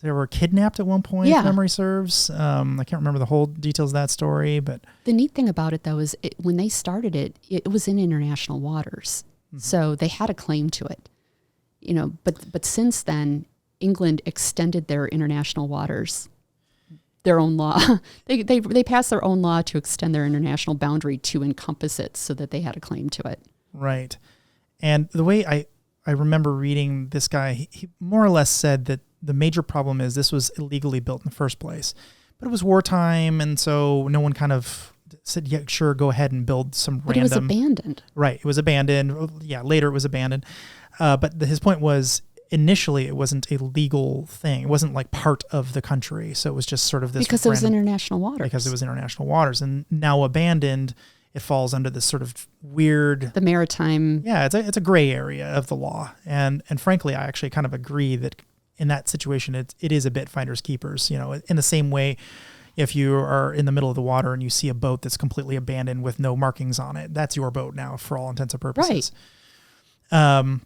they were kidnapped at one point. If memory serves. I can't remember the whole details of that story, but the neat thing about it though is when they started it was in international waters, so they had a claim to it. But since then, England extended their international waters. Their own law. They passed their own law to extend their international boundary to encompass it so that they had a claim to it. Right. And the way I remember reading this guy, he more or less said that the major problem is this was illegally built in the first place. But it was wartime, and so no one kind of said, yeah, sure, go ahead and build some but random... But it was abandoned. Right, it was abandoned. Yeah, later it was abandoned. But his point was, initially it wasn't a legal thing. It wasn't like part of the country. So it was just sort of this... Because it was international waters. Because it was international waters. And now abandoned, it falls under this sort of weird... The maritime... Yeah, it's a gray area of the law. And frankly, I actually kind of agree that in that situation, it is a bit finders keepers. You know, in the same way, if you are in the middle of the water and you see a boat that's completely abandoned with no markings on it, that's your boat now for all intents and purposes. Right.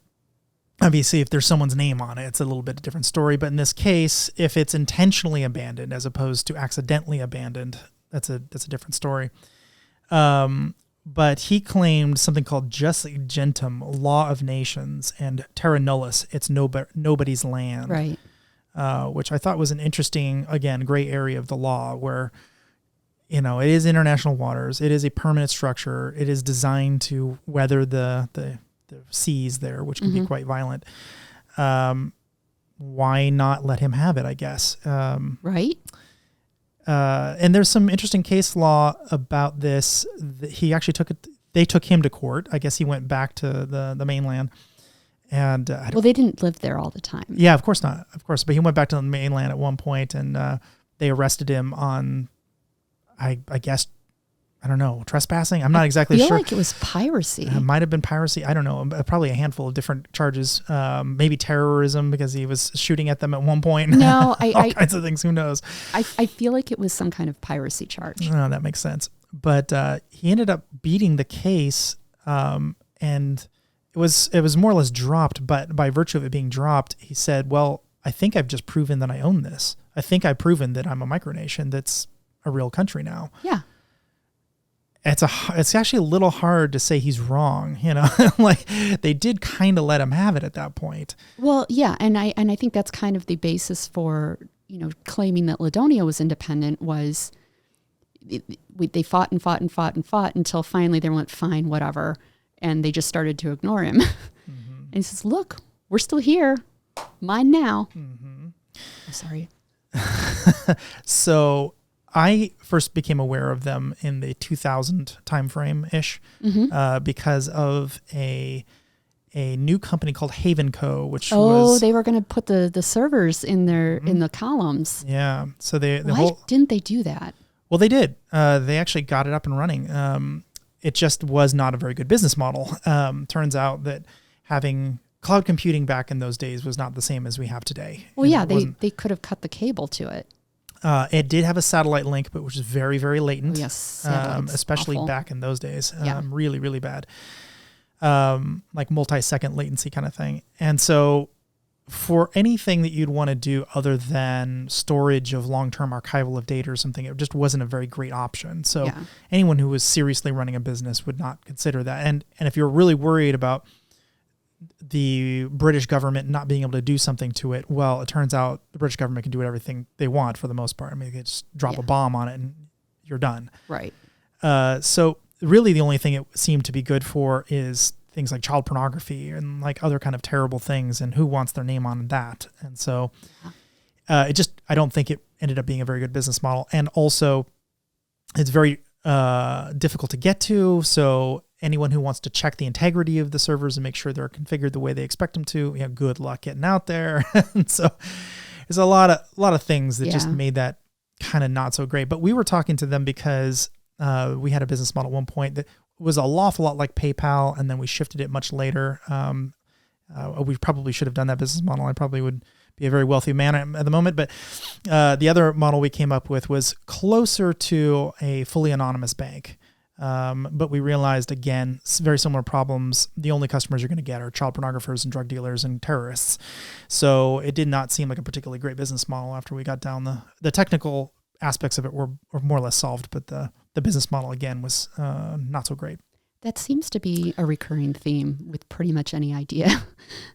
Obviously, if there's someone's name on it, it's a little bit different story. But in this case, if it's intentionally abandoned as opposed to accidentally abandoned, that's a different story. But he claimed something called jus gentem, law of nations, and terra nullius, it's nobody's land. Right. Which I thought was an interesting, again, gray area of the law where, you know, it is international waters. It is a permanent structure. It is designed to weather the seas there, which can be quite violent. Why not let him have it, I guess? Right. And there's some interesting case law about this. He actually they took him to court. I guess he went back to the mainland. And well, they didn't live there all the time. Yeah, of course not. Of course. But he went back to the mainland at one point, and they arrested him on, I guess, I don't know, trespassing. I'm not exactly sure. I feel like it was piracy. It might have been piracy. I don't know. Probably a handful of different charges. Maybe terrorism because he was shooting at them at one point. No, all kinds of things. Who knows? I feel like it was some kind of piracy charge. No, that makes sense. But he ended up beating the case, and it was more or less dropped. But by virtue of it being dropped, he said, "Well, I think I've just proven that I own this. I think I've proven that I'm a micronation that's a real country now." Yeah. It's actually a little hard to say he's wrong, you know. Like they did kind of let him have it at that point. Well, yeah, and I think that's kind of the basis for, you know, claiming that Ladonia was independent was they fought and fought and fought and fought until finally they went, fine, whatever, and they just started to ignore him. And he says, "Look, we're still here, mine now." I'm sorry. So I first became aware of them in the 2000 timeframe-ish because of a new company called HavenCo, which they were going to put the servers in their in the columns. Yeah, so why didn't they do that? Well, they did. They actually got it up and running. It just was not a very good business model. Turns out that having cloud computing back in those days was not the same as we have today. Well, yeah, they could have cut the cable to it. It did have a satellite link, but which is very, very latent. Oh, yes, especially awful. Back in those days. Yeah. Really, really bad. Like multi-second latency kind of thing. And so for anything that you'd want to do other than storage of long-term archival of data or something, it just wasn't a very great option. So anyone who was seriously running a business would not consider that. And if you're really worried about the British government not being able to do something to it, well, it turns out the British government can do everything they want for the most part. I mean, they just drop a bomb on it and you're done. Right. So really the only thing it seemed to be good for is things like child pornography and like other kind of terrible things, and who wants their name on that? And so I don't think it ended up being a very good business model. And also it's very difficult to get to. So anyone who wants to check the integrity of the servers and make sure they're configured the way they expect them to, good luck getting out there. And so there's a lot of things that just made that kind of not so great. But we were talking to them because we had a business model at one point that was an awful lot like PayPal, and then we shifted it much later. We probably should have done that business model. I probably would be a very wealthy man at the moment. But the other model we came up with was closer to a fully anonymous bank. But we realized, again, very similar problems. The only customers you're going to get are child pornographers and drug dealers and terrorists. So it did not seem like a particularly great business model after we got down the technical aspects of it were more or less solved, but the business model, again, was not so great. That seems to be a recurring theme with pretty much any idea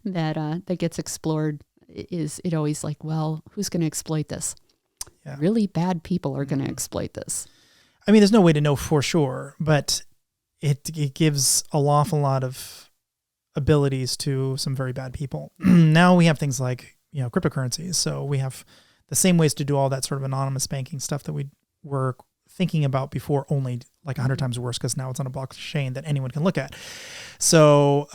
that gets explored. Is it always like, well, who's going to exploit this? Yeah. Really bad people are going to exploit this. I mean, there's no way to know for sure, but it gives an awful lot of abilities to some very bad people. Now we have things like, cryptocurrencies. So we have the same ways to do all that sort of anonymous banking stuff that we were thinking about before, only like 100 times worse, because now it's on a blockchain that anyone can look at. So,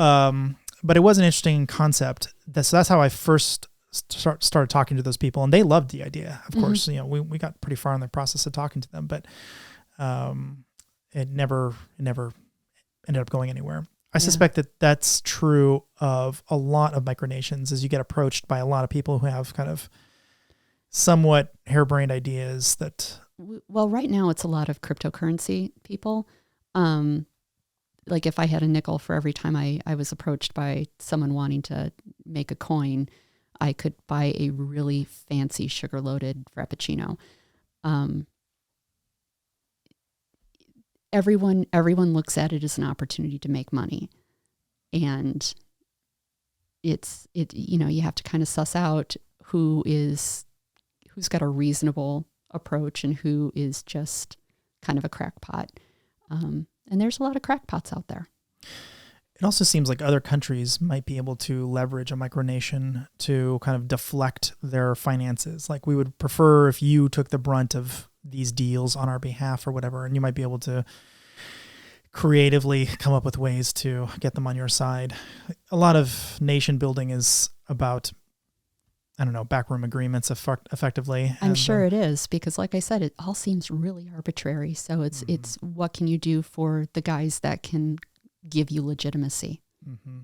but it was an interesting concept. So that's how I first started talking to those people, and they loved the idea. Of course, we got pretty far in the process of talking to them, but it never ended up going anywhere. I suspect that that's true of a lot of micronations, as you get approached by a lot of people who have kind of somewhat harebrained ideas that... Well, right now it's a lot of cryptocurrency people. Like if I had a nickel for every time I was approached by someone wanting to make a coin, I could buy a really fancy sugar-loaded Frappuccino. Everyone looks at it as an opportunity to make money, and you have to kind of suss out who's got a reasonable approach and who is just kind of a crackpot. And there's a lot of crackpots out there. It also seems like other countries might be able to leverage a micronation to kind of deflect their finances. Like, we would prefer if you took the brunt of these deals on our behalf or whatever, and you might be able to creatively come up with ways to get them on your side. A lot of nation building is about, backroom agreements effectively. I'm sure it is, because like I said, it all seems really arbitrary. So it's what can you do for the guys that can give you legitimacy? Mm-hmm.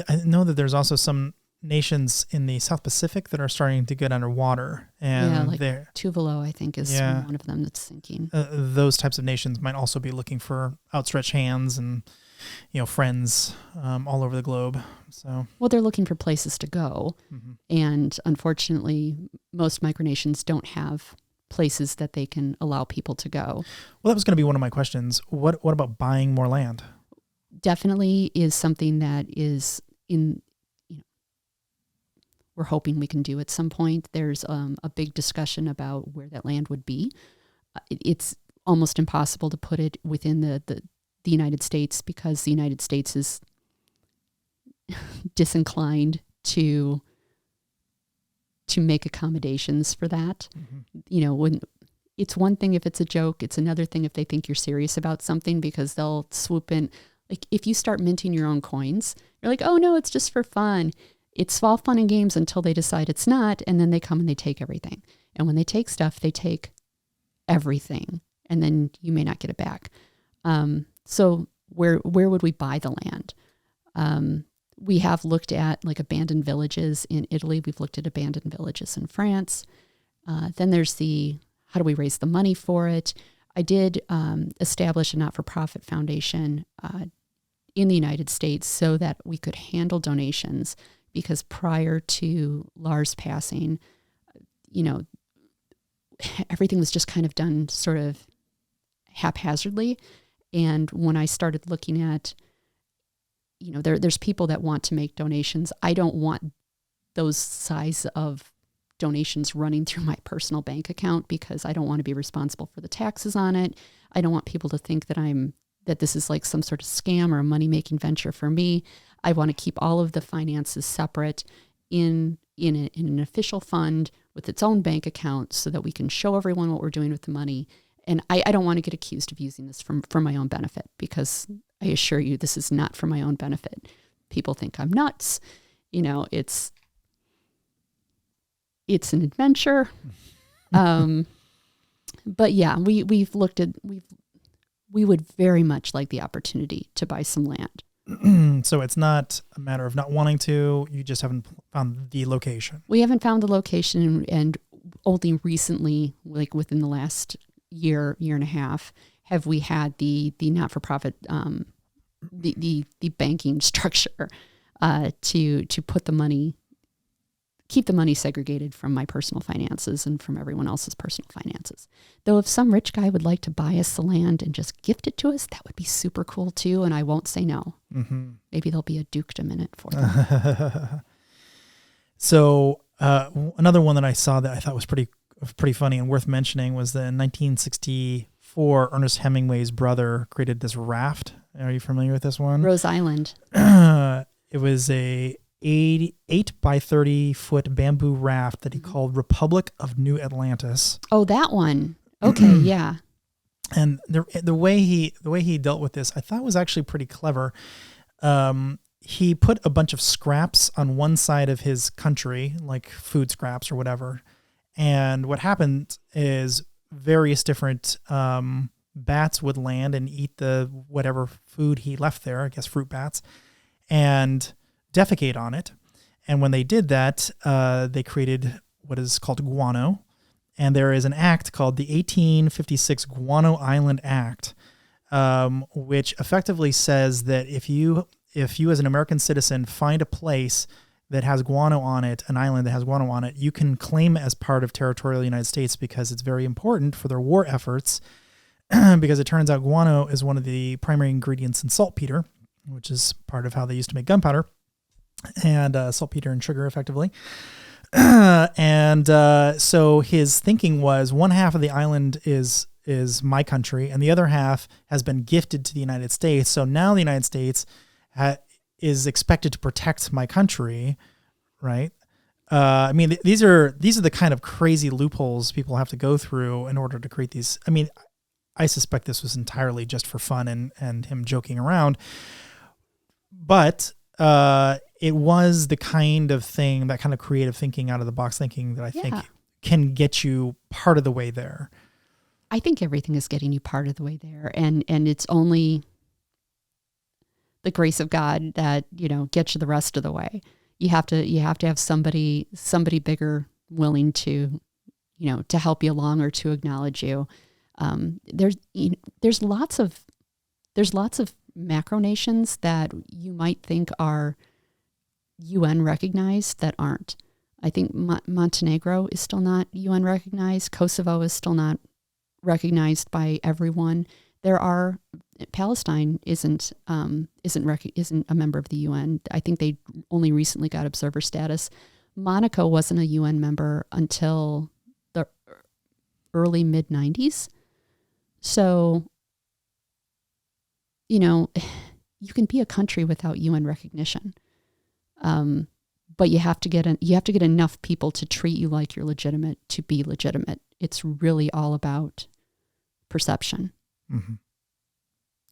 I know that there's also some nations in the South Pacific that are starting to get underwater. And Tuvalu, I think, is one of them that's sinking. Those types of nations might also be looking for outstretched hands and, friends all over the globe. So, well, they're looking for places to go. Mm-hmm. And unfortunately, most micronations don't have places that they can allow people to go. Well, that was going to be one of my questions. What about buying more land? Definitely is something that is we're hoping we can do at some point. There's a big discussion about where that land would be. It's almost impossible to put it within the United States, because the United States is disinclined to make accommodations for that. Mm-hmm. When it's one thing if it's a joke, it's another thing if they think you're serious about something, because they'll swoop in. Like, if you start minting your own coins, you're like, oh no, it's just for fun. It's all fun and games until they decide it's not, and then they come and they take everything. And when they take stuff, they take everything, and then you may not get it back. So where would we buy the land? We have looked at like abandoned villages in Italy. We've looked at abandoned villages in France. Then there's how do we raise the money for it? I did establish a not-for-profit foundation in the United States so that we could handle donations, because prior to Lars passing, everything was just kind of done sort of haphazardly. And when I started looking at, there's people that want to make donations. I don't want those size of donations running through my personal bank account, because I don't want to be responsible for the taxes on it. I don't want people to think that this is like some sort of scam or a money-making venture for me. I want to keep all of the finances separate in an official fund with its own bank account, so that we can show everyone what we're doing with the money. And I don't want to get accused of using this for my own benefit, because I assure you this is not for my own benefit. People think I'm nuts. It's an adventure. But yeah, we would very much like the opportunity to buy some land. So it's not a matter of not wanting to, you just haven't found the location. We haven't found the location, and only recently, like within the last year and a half, have we had the not-for-profit, the banking structure to put the money, keep the money segregated from my personal finances and from everyone else's personal finances. Though if some rich guy would like to buy us the land and just gift it to us, that would be super cool too, and I won't say no. Mm-hmm. Maybe there'll be a dukedom in it for them. So another one that I saw that I thought was pretty funny and worth mentioning was the 1964 Ernest Hemingway's brother created this raft Are you familiar with this one? Rose Island. It was a 8 by 30 foot bamboo raft that he called Republic of New Atlantis. Oh, that one. Okay, yeah. And the way he dealt with this, I thought was actually pretty clever. He put a bunch of scraps on one side of his country, like food scraps or whatever. And what happened is various different bats would land and eat the whatever food he left there, I guess fruit bats, and defecate on it. And when they did that, they created what is called guano. And there is an act called the 1856 Guano Island Act, which effectively says that if you as an American citizen find a place that has guano on it, an island that has guano on it, you can claim it as part of territorial United States because it's very important for their war efforts. Because it turns out guano is one of the primary ingredients in saltpeter, which is part of how they used to make gunpowder, and saltpeter and sugar effectively. So his thinking was one half of the island is my country and the other half has been gifted to the United States. So now the United States is expected to protect my country, right? I mean, these are the kind of crazy loopholes people have to go through in order to create these. I mean, I suspect this was entirely just for fun and him joking around, but it was the kind of thing, that kind of creative thinking, out of the box thinking that I think can get you part of the way there. I think everything is getting you part of the way there. And it's only the grace of God that, gets you the rest of the way. You have to have somebody bigger willing to, to help you along or to acknowledge you. There's lots of macronations that you might think are UN recognized that aren't. I think Montenegro is still not UN recognized. Kosovo is still not recognized by everyone. Palestine isn't a member of the UN. I think they only recently got observer status. Monaco wasn't a UN member until the early mid-90s. So, you can be a country without UN recognition. But you have to get enough people to treat you like you're legitimate to be legitimate. It's really all about perception. Mm-hmm.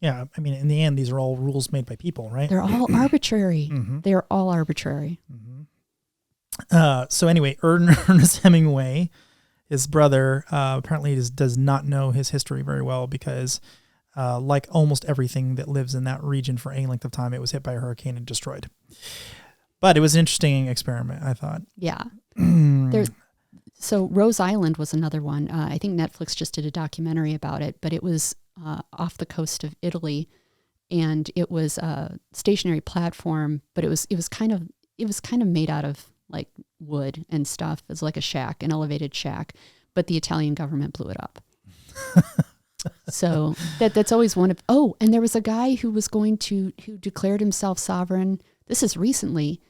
Yeah, I mean, in the end, these are all rules made by people, right? They're all arbitrary. Mm-hmm. They're all arbitrary. Mm-hmm. So anyway, Ernest Hemingway, his brother, apparently does not know his history very well because, like almost everything that lives in that region for any length of time, it was hit by a hurricane and destroyed. But it was an interesting experiment, I thought. Yeah. So Rose Island was another one. I think Netflix just did a documentary about it, but it was off the coast of Italy, and it was a stationary platform, but it was kind of made out of like wood and stuff. It was like a shack, an elevated shack, but the Italian government blew it up. So that's always one of, and there was a guy who declared himself sovereign. This is recently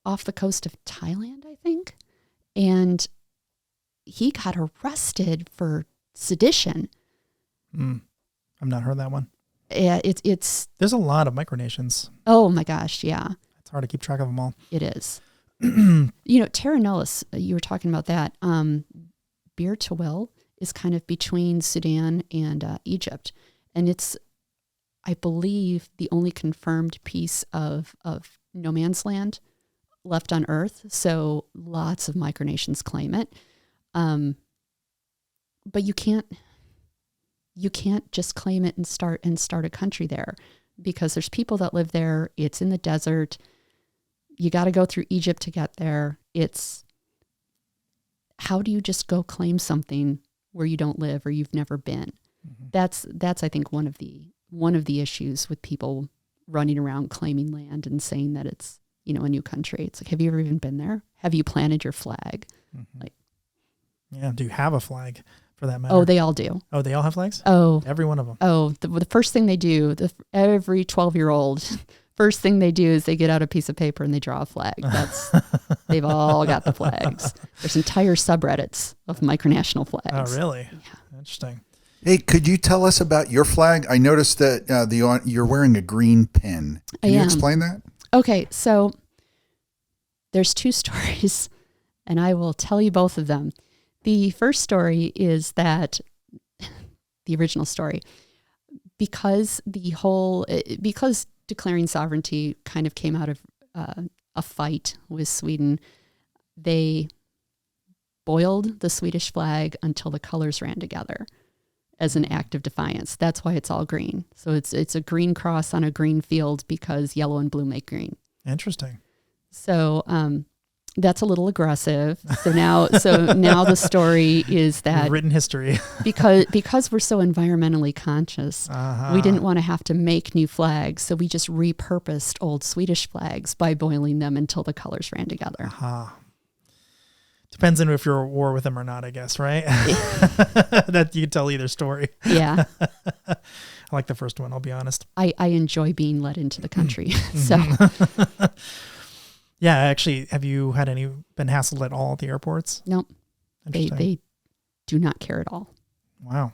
off the coast of Thailand, I think. And he got arrested for sedition. I've not heard that one. Yeah, it's. There's a lot of micronations. Oh my gosh, yeah. It's hard to keep track of them all. It is. Terra nullius, you were talking about that. Bir Tawil is kind of between Sudan and Egypt. And it's, I believe, the only confirmed piece of no man's land left on Earth. So lots of micronations claim it. But you can't just claim it and start a country there, because there's people that live there. It's in the desert. You got to go through Egypt to get there. How do you just go claim something where you don't live or you've never been? Mm-hmm. That's I think one of the issues with people running around claiming land and saying that it's, a new country. It's like, have you ever even been there? Have you planted your flag? Mm-hmm. Yeah. Do you have a flag for that matter? Oh, they all do. Oh, they all have flags? Oh, every one of them. Oh, the first thing they do, every 12-year-old, first thing they do is they get out a piece of paper and they draw a flag. They've all got the flags. There's entire subreddits of micronational flags. Oh, really? Yeah. Interesting. Hey, could you tell us about your flag? I noticed that you're wearing a green pin. Can you explain that? Okay, so there's two stories, and I will tell you both of them. The first story is that the original story, because declaring sovereignty kind of came out of a fight with Sweden, they boiled the Swedish flag until the colors ran together as an act of defiance. That's why it's all green. So it's a green cross on a green field because yellow and blue make green. Interesting. So that's a little aggressive. So now the story is that written history. because we're so environmentally conscious, we didn't want to have to make new flags. So we just repurposed old Swedish flags by boiling them until the colors ran together. Depends on if you're at war with them or not, I guess, right? That you can tell either story. Yeah. I like the first one, I'll be honest. I enjoy being led into the country. So yeah, actually, have you been hassled at all at the airports? Nope. They do not care at all. Wow.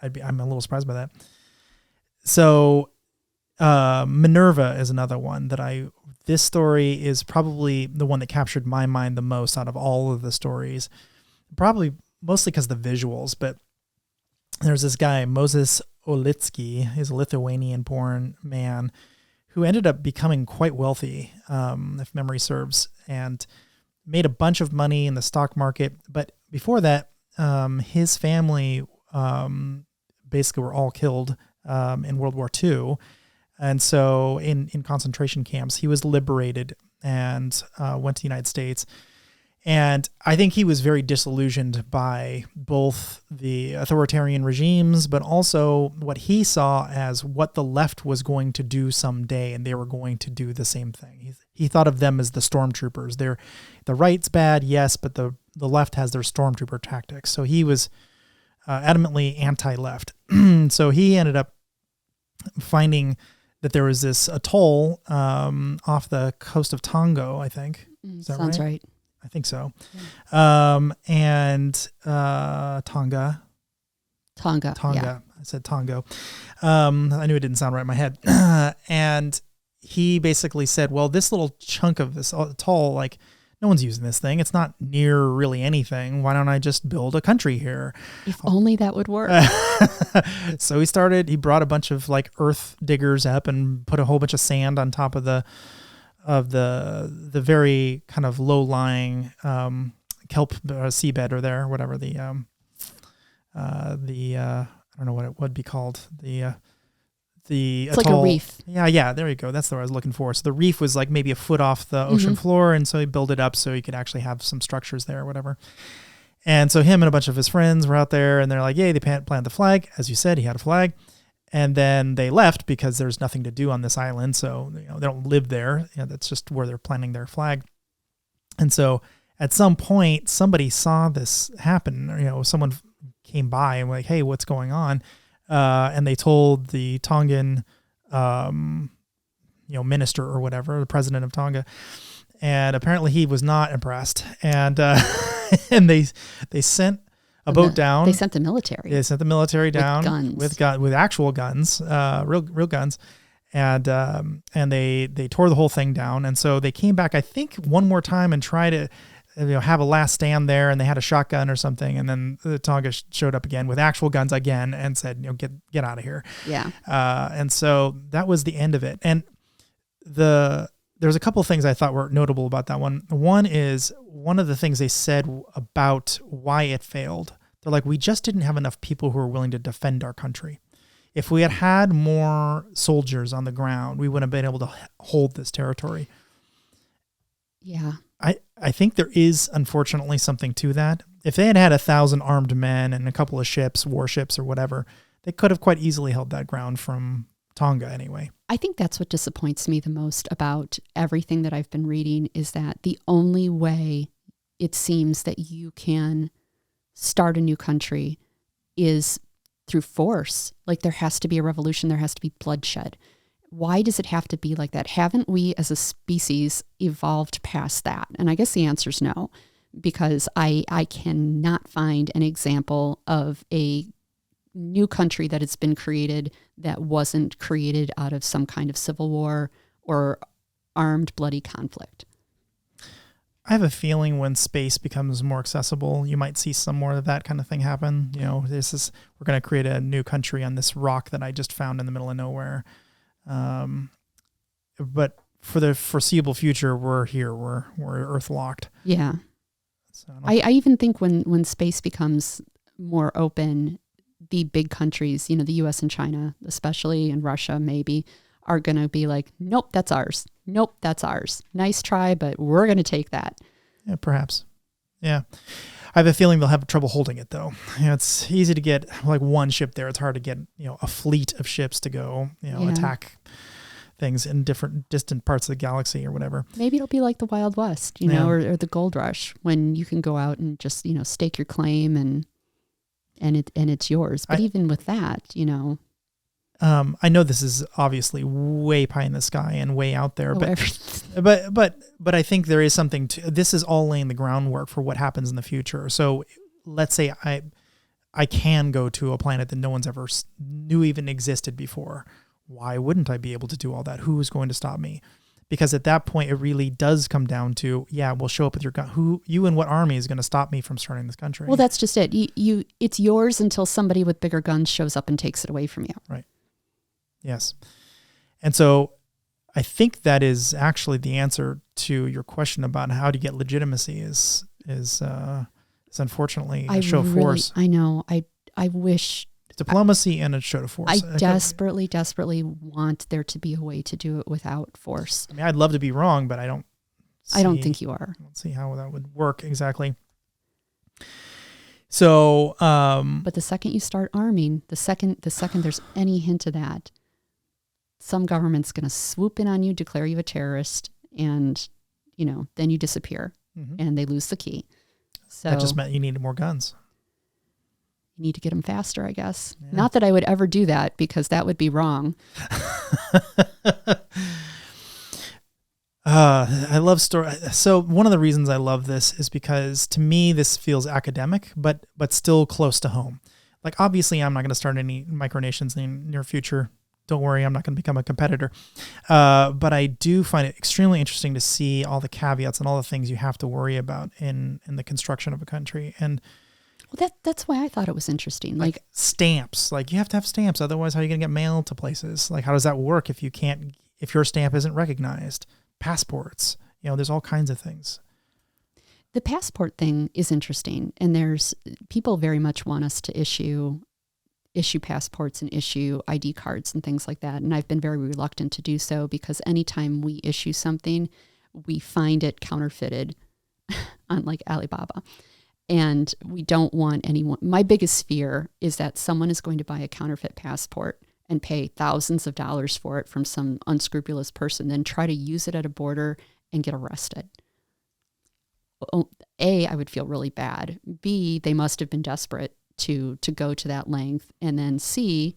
I'm a little surprised by that. So Minerva is another one that this story is probably the one that captured my mind the most out of all of the stories, probably mostly because of the visuals, but there's this guy, Moses Olitsky. He's a Lithuanian-born man who ended up becoming quite wealthy, if memory serves, and made a bunch of money in the stock market. But before that, his family basically were all killed in World War II. And so in concentration camps, he was liberated and went to the United States. And I think he was very disillusioned by both the authoritarian regimes, but also what he saw as what the left was going to do someday, and they were going to do the same thing. He thought of them as the stormtroopers. The right's bad, yes, but the left has their stormtrooper tactics. So he was adamantly anti-left. So he ended up finding that there was this atoll off the coast of Tonga, I think. Is that sounds right? I think so. Yeah. And Tonga. Yeah. I said Tongo. I knew it didn't sound right in my head. And he basically said, well, this little chunk of this atoll, like, no one's using this thing. It's not near really anything. Why don't I just build a country here? If only that would work. So he brought a bunch of like earth diggers up and put a whole bunch of sand on top of the very kind of low-lying kelp seabed or there, whatever the I don't know what it would be called, it's atoll. Like a reef. Yeah, there you go. That's the word I was looking for. So the reef was like maybe a foot off the ocean floor, and so he built it up so he could actually have some structures there or whatever. And so him and a bunch of his friends were out there, and they're like, yay, they planted the flag. As you said, he had a flag. And then they left because there's nothing to do on this island. So they don't live there. That's just where they're planting their flag. And so at some point, somebody saw this happen. Or, someone came by and like, hey, what's going on? And they told the Tongan, minister or whatever, the president of Tonga. And apparently he was not impressed. And and they sent a boat down. They sent the military. They sent the military down with with actual guns, real guns, and they tore the whole thing down. And so they came back, I think, one more time and tried to have a last stand there, and they had a shotgun or something. And then the Tonga showed up again with actual guns again and said, get out of here. Yeah. And so that was the end of it. And there's a couple of things I thought were notable about that one. One is one of the things they said about why it failed. They're like, we just didn't have enough people who were willing to defend our country. If we had more soldiers on the ground, we wouldn't have been able to hold this territory. Yeah. I think there is, unfortunately, something to that. If they had 1,000 armed men and a couple of ships, warships or whatever, they could have quite easily held that ground from Tonga anyway. I think that's what disappoints me the most about everything that I've been reading is that the only way it seems that you can start a new country is through force. Like there has to be a revolution, there has to be bloodshed. Why does it have to be like that? Haven't we as a species evolved past that? And I guess the answer is no, because I cannot find an example of a new country that has been created that wasn't created out of some kind of civil war or armed bloody conflict. I have a feeling when space becomes more accessible, you might see some more of that kind of thing happen. You know, we're going to create a new country on this rock that I just found in the middle of nowhere. But for the foreseeable future, we're here. We're Earth locked. Yeah. So I even think when space becomes more open, the big countries, you know, the U.S. and China, especially, and Russia maybe, are going to be like, nope, that's ours. Nope, that's ours. Nice try, but we're going to take that. Yeah, perhaps. Yeah. I have a feeling they'll have trouble holding it, though. You know, it's easy to get like one ship there. It's hard to get, you know, a fleet of ships to go, you know, attack things in different distant parts of the galaxy or whatever. Maybe it'll be like the Wild West, you know, or the Gold Rush, when you can go out and just, you know, stake your claim and it's yours. But even with that, you know. I know this is obviously way pie in the sky and way out there, but I think there is something to this. Is all laying the groundwork for what happens in the future. So let's say I can go to a planet that no one's ever knew even existed before. Why wouldn't I be able to do all that? Who is going to stop me? Because at that point, it really does come down to, we'll show up with your gun. You and what army is going to stop me from starting this country? Well, that's just it. It's yours until somebody with bigger guns shows up and takes it away from you. Right. Yes. And so I think that is actually the answer to your question about how to get legitimacy is unfortunately a show of force. I know. I wish... Diplomacy and a show of force. I desperately want there to be a way to do it without force. I mean, I'd love to be wrong, but I don't think you are. I don't see how that would work exactly. So, but the second you start arming, the second there's any hint of that, some government's going to swoop in on you, declare you a terrorist, and, you know, then you disappear and they lose the key. So that just meant you needed more guns. You need to get them faster, I guess. Yeah. Not that I would ever do that, because that would be wrong. I love story. So one of the reasons I love this is because to me, this feels academic, but still close to home. Like, obviously I'm not going to start any micronations in the near future. Don't worry, I'm not going to become a competitor. But I do find it extremely interesting to see all the caveats and all the things you have to worry about in the construction of a country. And well, that's why I thought it was interesting. Like stamps, like you have to have stamps. Otherwise, how are you going to get mail to places? Like, how does that work if your stamp isn't recognized? Passports, you know, there's all kinds of things. The passport thing is interesting. And there's people very much want us to issue passports and issue ID cards and things like that. And I've been very reluctant to do so, because anytime we issue something, we find it counterfeited on like Alibaba. And we don't want anyone. My biggest fear is that someone is going to buy a counterfeit passport and pay thousands of dollars for it from some unscrupulous person, then try to use it at a border and get arrested. A, I would feel really bad. B, they must have been desperate to go to that length. And then C,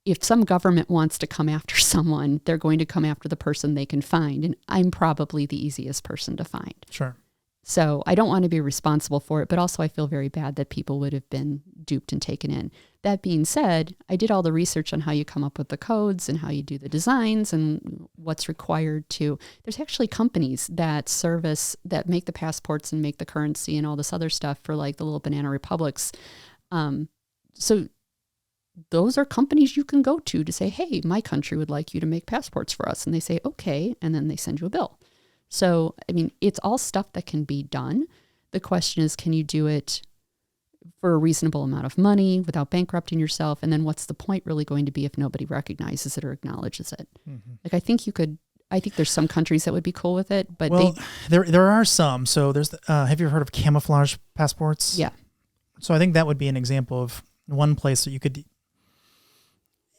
if some government wants to come after someone, they're going to come after the person they can find. And I'm probably the easiest person to find. Sure. So I don't want to be responsible for it, but also I feel very bad that people would have been duped and taken in. That being said, I did all the research on how you come up with the codes and how you do the designs and what's required to. There's actually companies that make the passports and make the currency and all this other stuff for like the little banana republics. So those are companies you can go to say, hey, my country would like you to make passports for us. And they say, okay. And then they send you a bill. So, I mean, it's all stuff that can be done. The question is, can you do it for a reasonable amount of money without bankrupting yourself? And then what's the point really going to be if nobody recognizes it or acknowledges it? Mm-hmm. Like, I think there's some countries that would be cool with it, but there are some. So there's, have you ever heard of camouflage passports? Yeah. So I think that would be an example of one place that you could.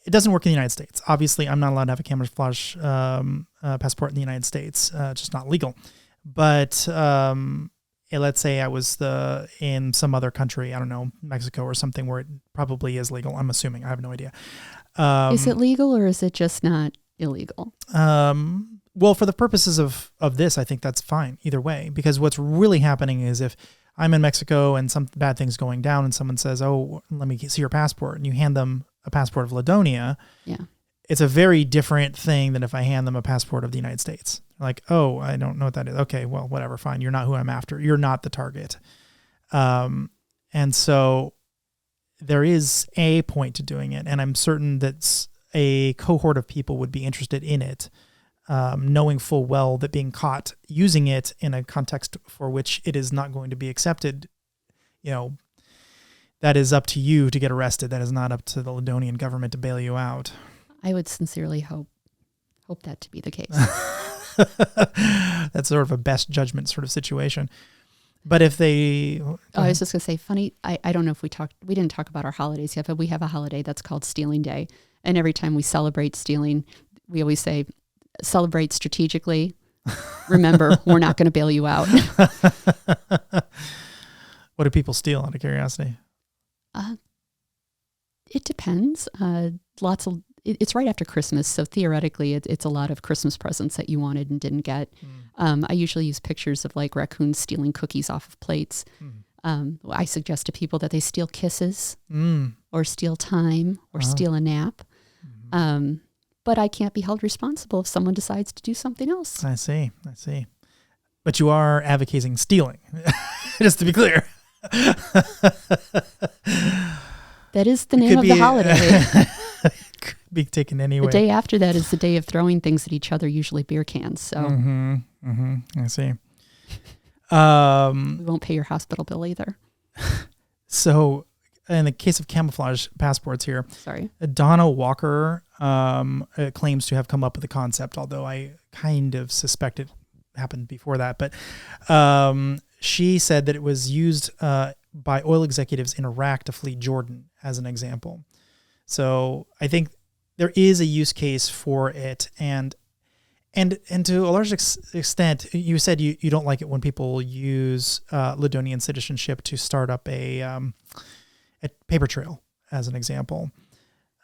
It doesn't work in the United States. Obviously, I'm not allowed to have a camouflage passport in the United States. It's just not legal. But let's say I was in some other country, I don't know, Mexico or something, where it probably is legal. I'm assuming. I have no idea. Is it legal or is it just not illegal? Well, for the purposes of this, I think that's fine either way. Because what's really happening is if I'm in Mexico and some bad thing's going down and someone says, oh, let me see your passport. And you hand them a passport of Ladonia. Yeah. It's a very different thing than if I hand them a passport of the United States. Like, oh, I don't know what that is. Okay, well, whatever, fine. You're not who I'm after. You're not the target. And so there is a point to doing it. And I'm certain that a cohort of people would be interested in it, knowing full well that being caught using it in a context for which it is not going to be accepted, that is up to you to get arrested. That is not up to the Ladonian government to bail you out. I would sincerely hope that to be the case. That's sort of a best judgment sort of situation. But if they... I was just going to say, funny, I don't know if we didn't talk about our holidays yet, but we have a holiday that's called Stealing Day. And every time we celebrate stealing, we always say, celebrate strategically. Remember, we're not going to bail you out. What do people steal, out of curiosity? It depends. It's right after Christmas, so theoretically it's a lot of Christmas presents that you wanted and didn't get. I usually use pictures of like raccoons stealing cookies off of plates. I suggest to people that they steal kisses or steal time or steal a nap. But I can't be held responsible if someone decides to do something else. I see. But you are advocating stealing, just to be clear. That is the name of the holiday. Could be taken anyway. The day after that is the day of throwing things at each other, usually beer cans. So I see. We won't pay your hospital bill either. So in the case of camouflage passports here, Donna Walker claims to have come up with the concept, although I kind of suspect it happened before that. But she said that it was used by oil executives in Iraq to flee Jordan, as an example. So I think there is a use case for it, and to a large extent, you said you don't like it when people use Ladonian citizenship to start up a paper trail, as an example,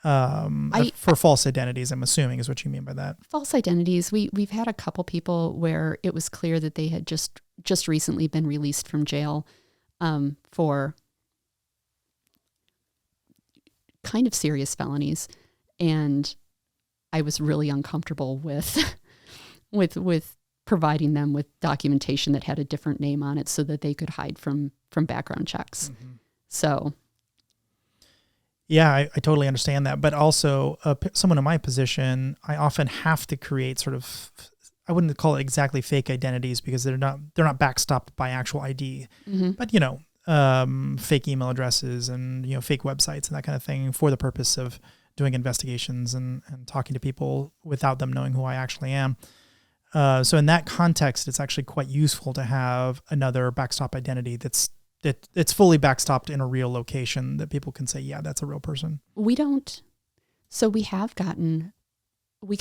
for false identities. I'm assuming is what you mean by that. False identities. We've had a couple people where it was clear that they had just recently been released from jail for kind of serious felonies, and I was really uncomfortable with providing them with documentation that had a different name on it so that they could hide from background checks. So yeah, I totally understand that, but also someone in my position, I often have to create sort of, I wouldn't call it exactly fake identities because they're not backstopped by actual ID, but fake email addresses and fake websites and that kind of thing for the purpose of doing investigations and talking to people without them knowing who I actually am. So in that context, it's actually quite useful to have another backstop identity that's fully backstopped in a real location that people can say, yeah, that's a real person. We get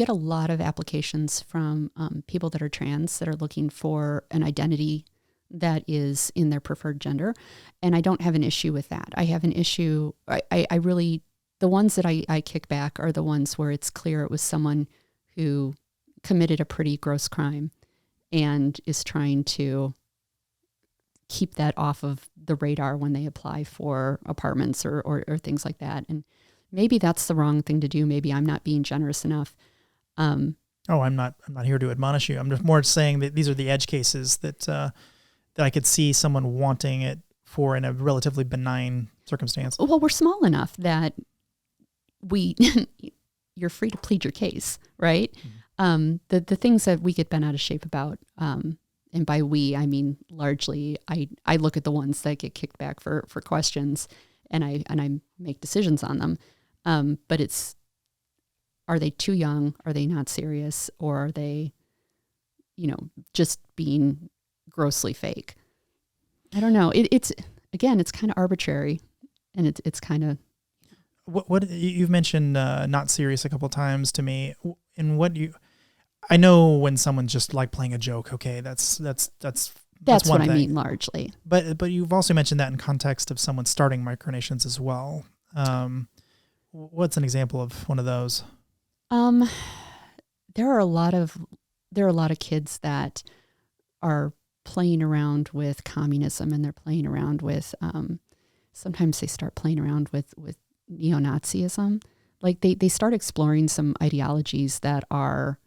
a lot of applications from people that are trans that are looking for an identity that is in their preferred gender. And I don't have an issue with that. I have an issue. The ones that I kick back are the ones where it's clear it was someone who committed a pretty gross crime and is trying to keep that off of the radar when they apply for apartments or things like that. And maybe that's the wrong thing to do. Maybe I'm not being generous enough. I'm not here to admonish you. I'm just more saying that these are the edge cases that I could see someone wanting it for in a relatively benign circumstance. Well, we're small enough that you're free to plead your case, right? The things that we get bent out of shape about, and by we, I mean largely, I look at the ones that get kicked back for questions, and I make decisions on them. But are they too young? Are they not serious? Or are they, just being grossly fake? I don't know. It's kind of arbitrary, and it's kind of. What you've mentioned not serious a couple of times to me. I know when someone's just like playing a joke. Okay, that's what I mean largely. But you've also mentioned that in context of someone starting Micronations as well. What's an example of one of those? There are a lot of kids that are playing around with communism, and they're playing around with, sometimes they start playing around with neo-Nazism. Like they start exploring some ideologies that are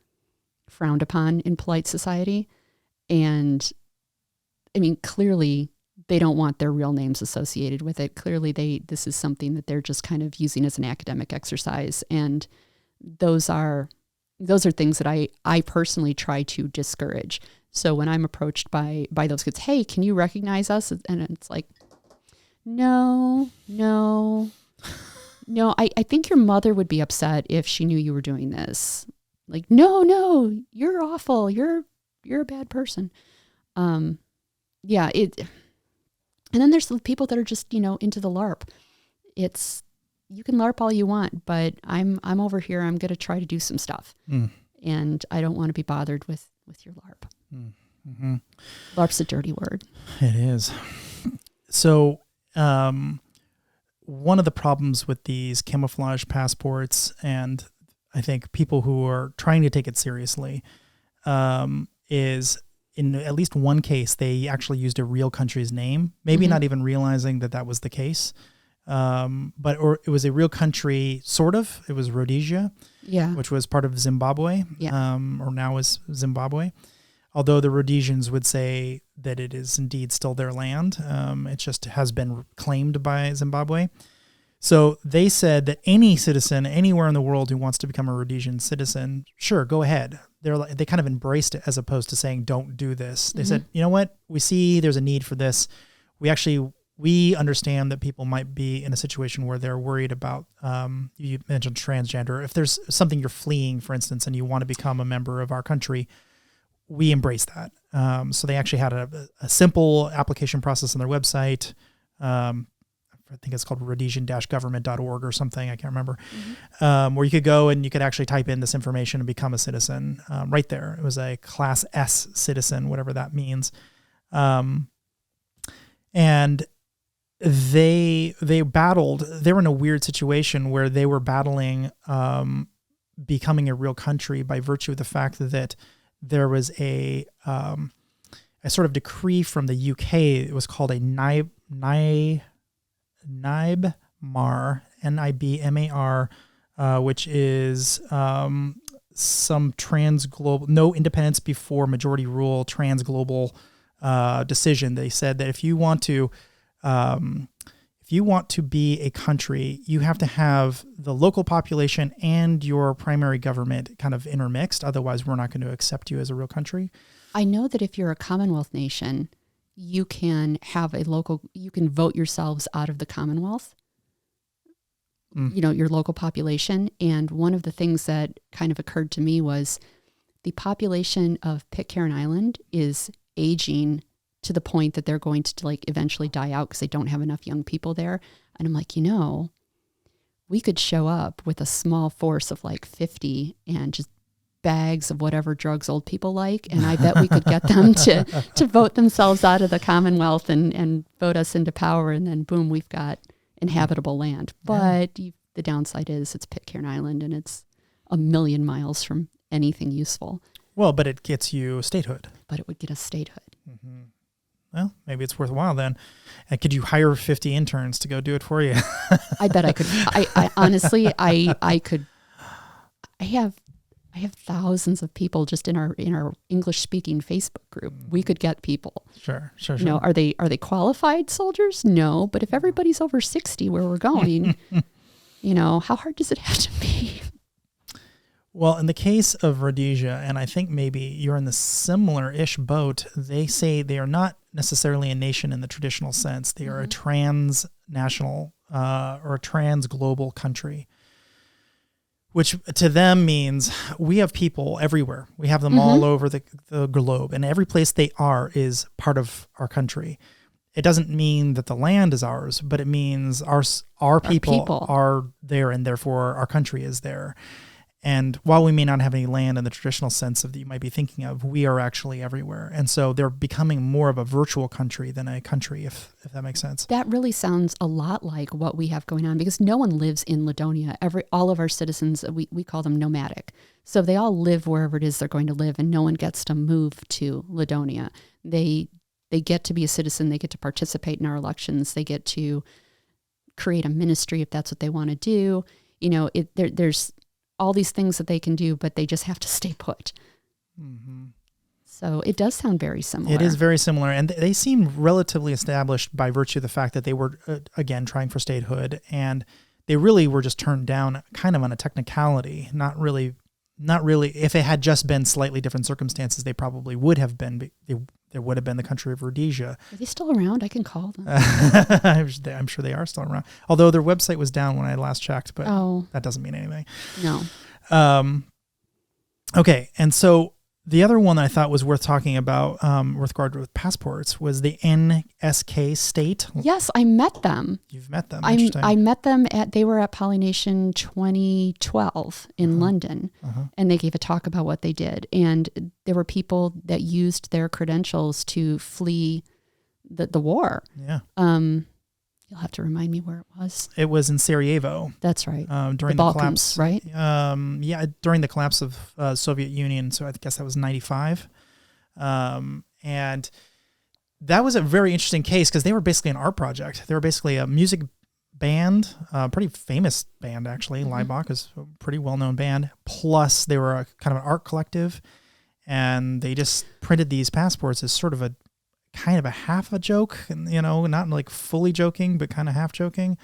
frowned upon in polite society. And I mean, clearly they don't want their real names associated with it. Clearly this is something that they're just kind of using as an academic exercise. And those are things that I personally try to discourage. So when I'm approached by those kids, hey, can you recognize us? And it's like, no, I think your mother would be upset if she knew you were doing this. Like, no, you're awful. You're a bad person. And then there's the people that are just, into the LARP. You can LARP all you want, but I'm over here. I'm going to try to do some stuff. And I don't want to be bothered with your LARP. Mm-hmm. LARP's a dirty word. It is. So, one of the problems with these camouflage passports, and I think people who are trying to take it seriously, is in at least one case, they actually used a real country's name, maybe not even realizing that was the case. Or it was a real country, sort of. It was Rhodesia, which was part of Zimbabwe, or now is Zimbabwe. Although the Rhodesians would say that it is indeed still their land. It just has been claimed by Zimbabwe. So they said that any citizen anywhere in the world who wants to become a Rhodesian citizen, sure, go ahead. They kind of embraced it as opposed to saying, don't do this. They said, you know what? We see there's a need for this. We understand that people might be in a situation where they're worried about, you mentioned transgender. If there's something you're fleeing, for instance, and you want to become a member of our country, we embrace that. So they actually had a simple application process on their website. I think it's called Rhodesian-government.org or something. I can't remember. Where you could go and you could actually type in this information and become a citizen right there. It was a Class S citizen, whatever that means. And they battled. They were in a weird situation where they were battling becoming a real country by virtue of the fact that there was a sort of decree from the UK. It was called a NIBMAR, NIBMAR, which is some transglobal, no independence before majority rule, transglobal decision. They said that if you want to be a country, you have to have the local population and your primary government kind of intermixed. Otherwise, we're not going to accept you as a real country. I know that if you're a Commonwealth nation, you can have you can vote yourselves out of the Commonwealth, your local population. And one of the things that kind of occurred to me was the population of Pitcairn Island is aging to the point that they're going to eventually die out because they don't have enough young people there. And I'm like, we could show up with a small force of 50 and just bags of whatever drugs old people like. And I bet we could get them to vote themselves out of the Commonwealth and vote us into power. And then boom, we've got inhabitable land. But the downside is it's Pitcairn Island and it's a million miles from anything useful. Well, but it gets you statehood. But it would get us statehood. Mm-hmm. Well, maybe it's worthwhile then. And could you hire 50 interns to go do it for you? I bet I could. I honestly, I could. I have thousands of people just in our English speaking Facebook group. We could get people. Sure. Are they qualified soldiers? No, but if everybody's over 60 where we're going, how hard does it have to be? Well, in the case of Rhodesia, and I think maybe you're in the similar-ish boat, they say they are not necessarily a nation in the traditional sense. They are a transnational or a trans-global country, which to them means we have people everywhere. We have them all over the globe, and every place they are is part of our country. It doesn't mean that the land is ours, but it means our people are there, and therefore our country is there. And while we may not have any land in the traditional sense that you might be thinking of, we are actually everywhere. And so they're becoming more of a virtual country than a country, if that makes sense. That really sounds a lot like what we have going on because no one lives in Ladonia. All of our citizens, we call them nomadic. So they all live wherever it is they're going to live, and no one gets to move to Ladonia. They get to be a citizen. They get to participate in our elections. They get to create a ministry if that's what they want to do. There's all these things that they can do, but they just have to stay put. Mm-hmm. So it does sound very similar. It is very similar, and they seem relatively established by virtue of the fact that they were, again, trying for statehood, and they really were just turned down kind of on a technicality, not really. If it had just been slightly different circumstances, they probably would have been. There would have been the country of Rhodesia. Are they still around? I can call them. I'm sure they are still around. Although their website was down when I last checked, but that doesn't mean anything. No. Okay, and so the other one that I thought was worth talking about, with regard with passports, was the NSK State. Yes, I met them. You've met them. I met them they were at Polynation 2012 in London, and they gave a talk about what they did. And there were people that used their credentials to flee the war. Yeah. You'll have to remind me where it was. It was in Sarajevo. That's right. During the the Balkans, collapse, right? Yeah, during the collapse of Soviet Union. So I guess that was 95. And that was a very interesting case because they were basically an art project. They were basically a music band, a pretty famous band actually. Libach is a pretty well-known band. Plus they were a kind of an art collective, and they just printed these passports as sort of a kind of a half a joke, not like fully joking, but kind of half joking,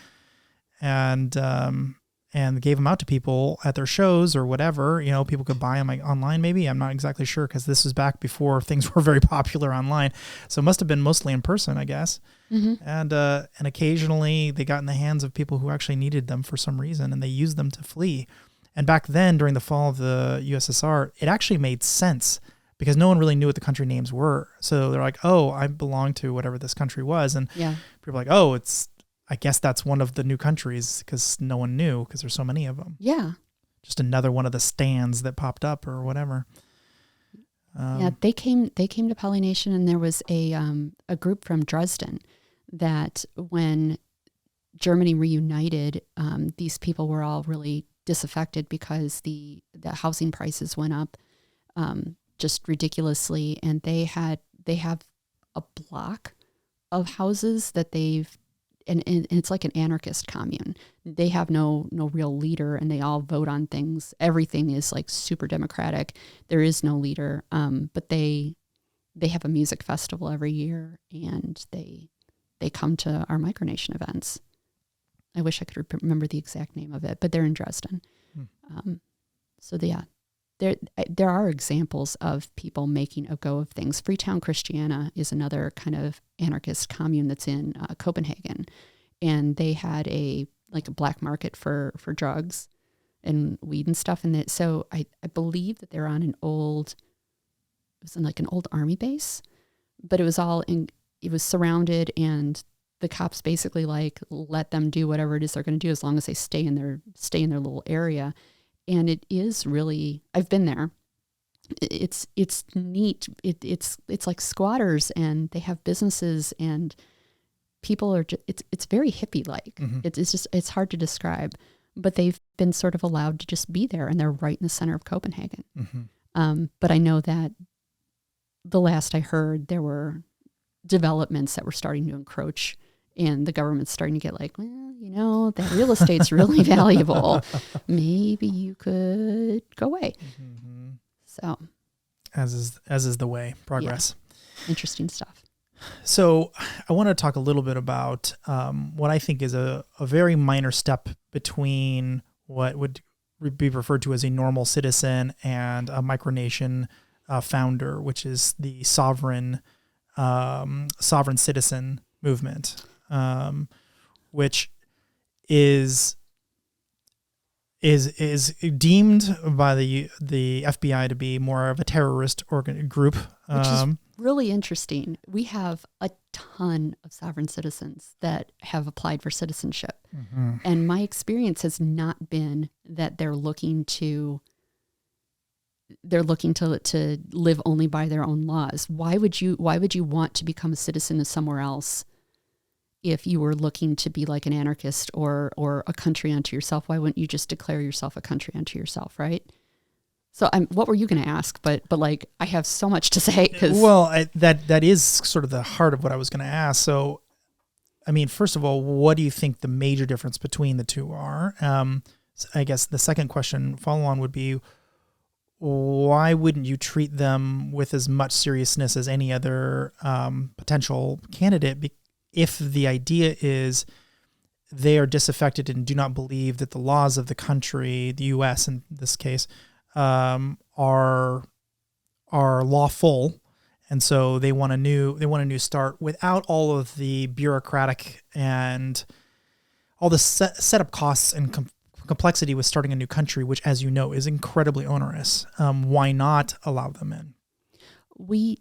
and gave them out to people at their shows or whatever. People could buy them online. Maybe, I'm not exactly sure, because this was back before things were very popular online, so it must have been mostly in person, I guess. And occasionally they got in the hands of people who actually needed them for some reason, and they used them to flee. And back then, during the fall of the USSR, it actually made sense, because no one really knew what the country names were. So they're like, oh, I belong to whatever this country was. And people are like, oh, I guess that's one of the new countries, because no one knew, because there's so many of them. Yeah. Just another one of the stands that popped up or whatever. They came to Polynation, and there was a group from Dresden that when Germany reunited, these people were all really disaffected because the housing prices went up just ridiculously, and they have a block of houses that and it's like an anarchist commune. They have no real leader, and they all vote on things. Everything is like super democratic. There is no leader, but they have a music festival every year, and they come to our Micronation events. I wish I could remember the exact name of it, but they're in Dresden. There are examples of people making a go of things. Freetown Christiania is another kind of anarchist commune that's in Copenhagen, and they had a black market for drugs and weed and stuff. And so I believe that they're on an old army base, but it was surrounded, and the cops basically let them do whatever it is they're going to do as long as they stay in their little area. And it is really, I've been there. It's neat. It's like squatters, and they have businesses, and people are it's very hippie-like. It's hard to describe, but they've been sort of allowed to just be there, and they're right in the center of Copenhagen. But I know that the last I heard, there were developments that were starting to encroach, and the government's starting to get that real estate's really valuable. Maybe you could go away. So, as is the way, progress. Yeah. Interesting stuff. So I want to talk a little bit about what I think is a very minor step between what would be referred to as a normal citizen and a micronation founder, which is the sovereign citizen movement, which is deemed by the FBI to be more of a terrorist group. Which is really interesting. We have a ton of sovereign citizens that have applied for citizenship. And my experience has not been that they're looking to live only by their own laws. Why would you want to become a citizen of somewhere else if you were looking to be like an anarchist or a country unto yourself? Why wouldn't you just declare yourself a country unto yourself, right? So what were you going to ask? But like, I have so much to say. That is sort of the heart of what I was going to ask. So, I mean, first of all, what do you think the major difference between the two are? I guess the second question follow on would be, why wouldn't you treat them with as much seriousness as any other potential candidate if the idea is they are disaffected and do not believe that the laws of the country, the U.S. in this case, are lawful, and so they want a new start without all of the bureaucratic and all the setup costs and complexity with starting a new country, which, as you know, is incredibly onerous. Why not allow them in? We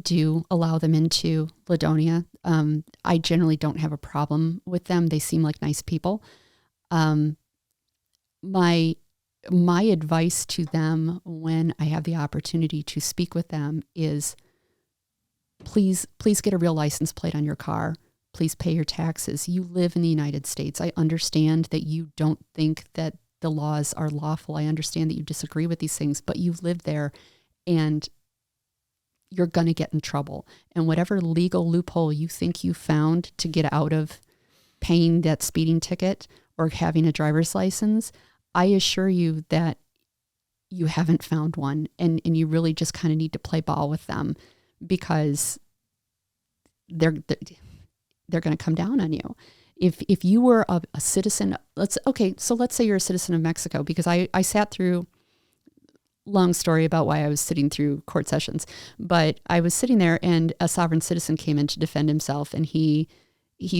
do allow them into Ladonia. I generally don't have a problem with them. They seem like nice people. My advice to them when I have the opportunity to speak with them is, please get a real license plate on your car. Please pay your taxes. You live in the United States. I understand that you don't think that the laws are lawful. I understand that you disagree with these things, but you live there and you're going to get in trouble. And whatever legal loophole you think you found to get out of paying that speeding ticket or having a driver's license, I assure you that you haven't found one, and you really just kind of need to play ball with them, because they're going to come down on you. If you were a citizen, let's say you're a citizen of Mexico, because I sat through, long story about why I was sitting through court sessions, but I was sitting there and a sovereign citizen came in to defend himself, and he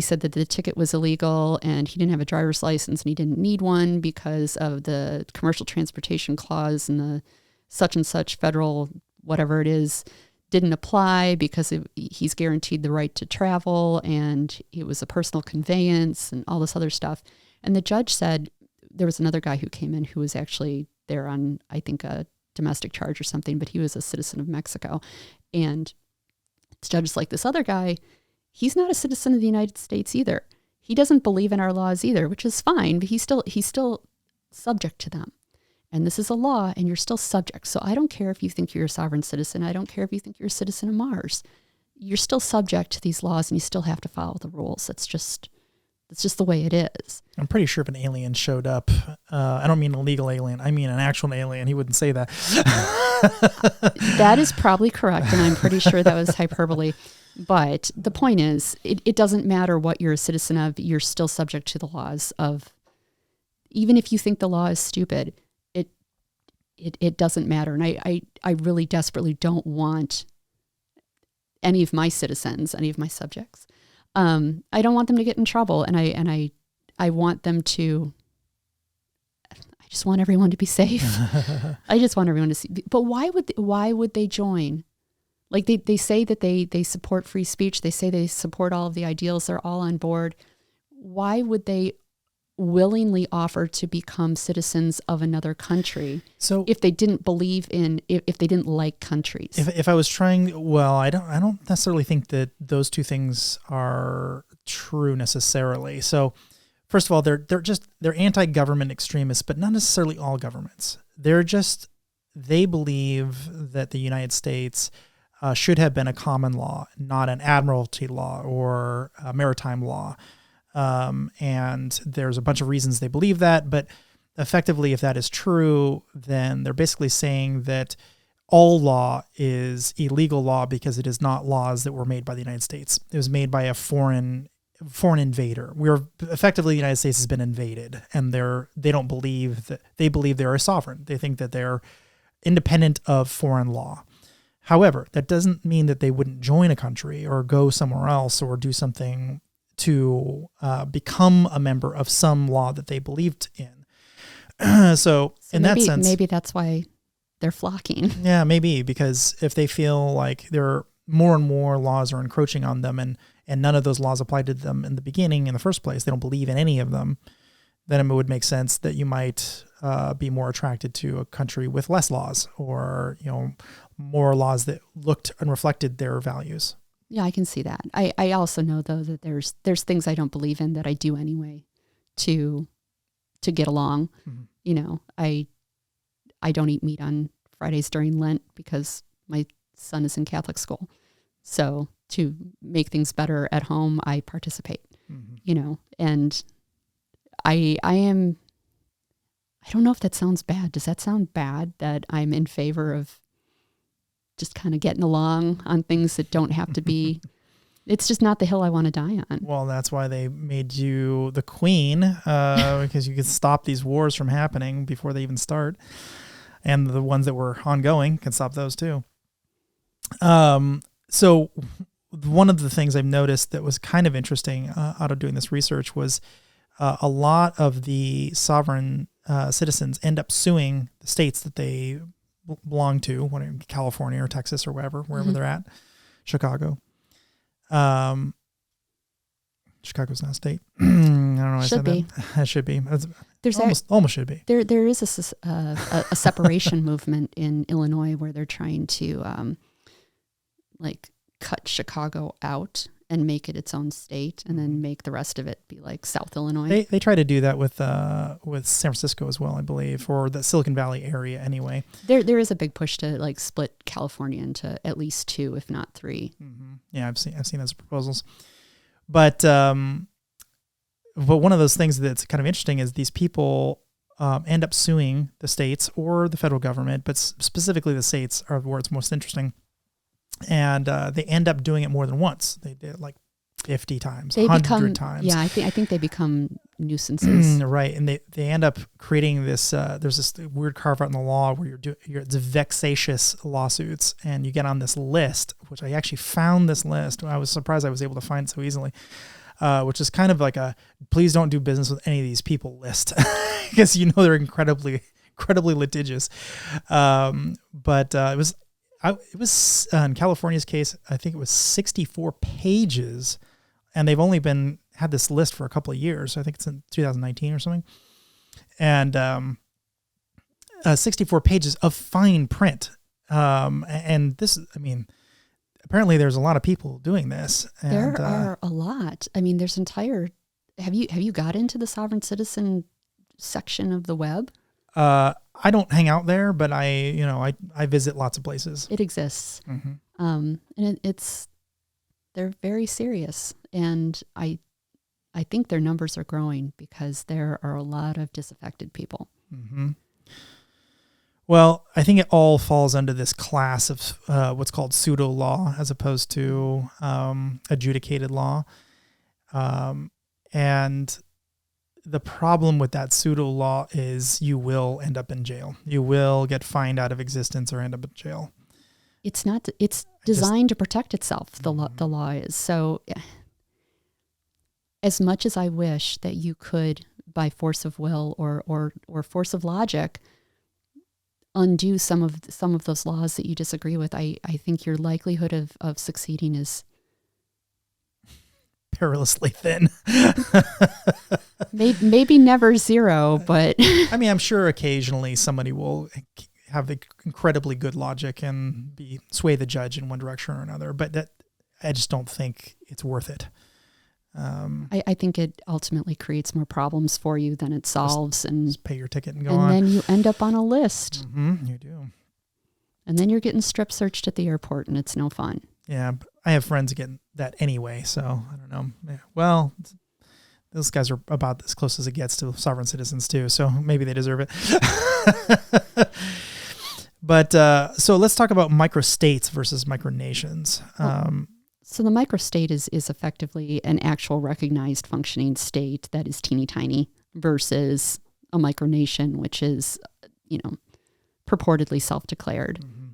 said that the ticket was illegal and he didn't have a driver's license and he didn't need one because of the commercial transportation clause and the such and such federal whatever it is didn't apply because he's guaranteed the right to travel and it was a personal conveyance and all this other stuff. And the judge said, there was another guy who came in who was actually there on, I think, a domestic charge or something, but he was a citizen of Mexico. And the judge is like, this other guy, he's not a citizen of the United States either. He doesn't believe in our laws either, which is fine, but he's still subject to them. And this is a law, and you're still subject. So I don't care if you think you're a sovereign citizen. I don't care if you think you're a citizen of Mars. You're still subject to these laws, and you still have to follow the rules. That's just the way it is. I'm pretty sure if an alien showed up, I don't mean a legal alien, I mean an actual alien, he wouldn't say that. That is probably correct, and I'm pretty sure that was hyperbole. But the point is, it doesn't matter what you're a citizen of, you're still subject to the laws of, even if you think the law is stupid, it doesn't matter. And I really desperately don't want any of my citizens, any of my subjects. I don't want them to get in trouble, and I want them to, I just want everyone to be safe. I just want everyone to see, but why would they join? Like they say that they support free speech. They say they support all of the ideals. They're all on board. Why would they willingly offer to become citizens of another country if they didn't believe in, if they didn't like countries? If I was trying, well, I don't necessarily think that those two things are true necessarily. So first of all, they're anti-government extremists, but not necessarily all governments. They believe that the United States should have been a common law, not an admiralty law or a maritime law. And there's a bunch of reasons they believe that, but effectively, if that is true, then they're basically saying that all law is illegal law because it is not laws that were made by the United States. It was made by a foreign invader. Effectively, the United States has been invaded, and they don't believe that, they believe they're a sovereign. They think that they're independent of foreign law. However, that doesn't mean that they wouldn't join a country or go somewhere else or do something to become a member of some law that they believed in. So in that sense, maybe that's why they're flocking. Yeah, maybe, because if they feel like there are more and more laws are encroaching on them and none of those laws applied to them in the beginning, in the first place, they don't believe in any of them, then it would make sense that you might be more attracted to a country with less laws or, more laws that looked and reflected their values. Yeah, I can see that. I also know, though, that there's things I don't believe in that I do anyway to get along. Mm-hmm. I don't eat meat on Fridays during Lent because my son is in Catholic school. So to make things better at home, I participate, and I don't know if that sounds bad. Does that sound bad that I'm in favor of just kind of getting along on things that don't have to be, it's just not the hill I want to die on. Well, that's why they made you the queen, because you could stop these wars from happening before they even start. And the ones that were ongoing can stop those too. So one of the things I've noticed that was kind of interesting out of doing this research was a lot of the sovereign citizens end up suing the states that they belong to, whether California or Texas or wherever they're at, Chicago. Chicago's not a state. I don't know. Why Should be. That should be. There's almost should be. There is a separation movement in Illinois where they're trying to cut Chicago out and make it its own state, and then make the rest of it be like South Illinois. They try to do that with San Francisco as well, I believe, or the Silicon Valley area anyway. There is a big push to like split California into at least 2, if not 3. Mm-hmm. Yeah, I've seen those proposals, but one of those things that's kind of interesting is these people end up suing the states or the federal government, but specifically the states are where it's most interesting. And they end up doing it more than once. They did it like 50 times, 100 times. Yeah, I think they become nuisances. Right, and they end up creating this. There's this weird carve out in the law where it's vexatious lawsuits, and you get on this list, which I actually found this list. I was surprised I was able to find it so easily, which is kind of like a please don't do business with any of these people list, because they're incredibly litigious. But it was. It was in California's case, I think it was 64 pages, and they've only had this list for a couple of years. I think it's in 2019 or something. And 64 pages of fine print. And this, apparently there's a lot of people doing this. And, there are a lot. There's have you got into the sovereign citizen section of the web? I don't hang out there, but I visit lots of places. It exists. Mm-hmm. And they're very serious. And I think their numbers are growing because there are a lot of disaffected people. Mm-hmm. Well, I think it all falls under this class of what's called pseudo law as opposed to adjudicated law. And the problem with that pseudo law is you will end up in jail. You will get fined out of existence or end up in jail. It's designed to protect itself. The law is. So as much as I wish that you could, by force of will or force of logic, undo some of those laws that you disagree with, I think your likelihood of succeeding is perilously thin. maybe never zero, but I'm sure occasionally somebody will have the incredibly good logic and sway the judge in one direction or another, but that I just don't think it's worth it. I think it ultimately creates more problems for you than it solves, and just pay your ticket and go on. And then you end up on a list. Mm-hmm, you do. And then you're getting strip searched at the airport, and it's no fun. Yeah, I have friends getting that anyway, so I don't know. Yeah, well, those guys are about as close as it gets to sovereign citizens too, so maybe they deserve it. But so let's talk about microstates versus micronations. So the microstate is effectively an actual recognized functioning state that is teeny tiny versus a micronation, which is, purportedly self-declared. Mm-hmm.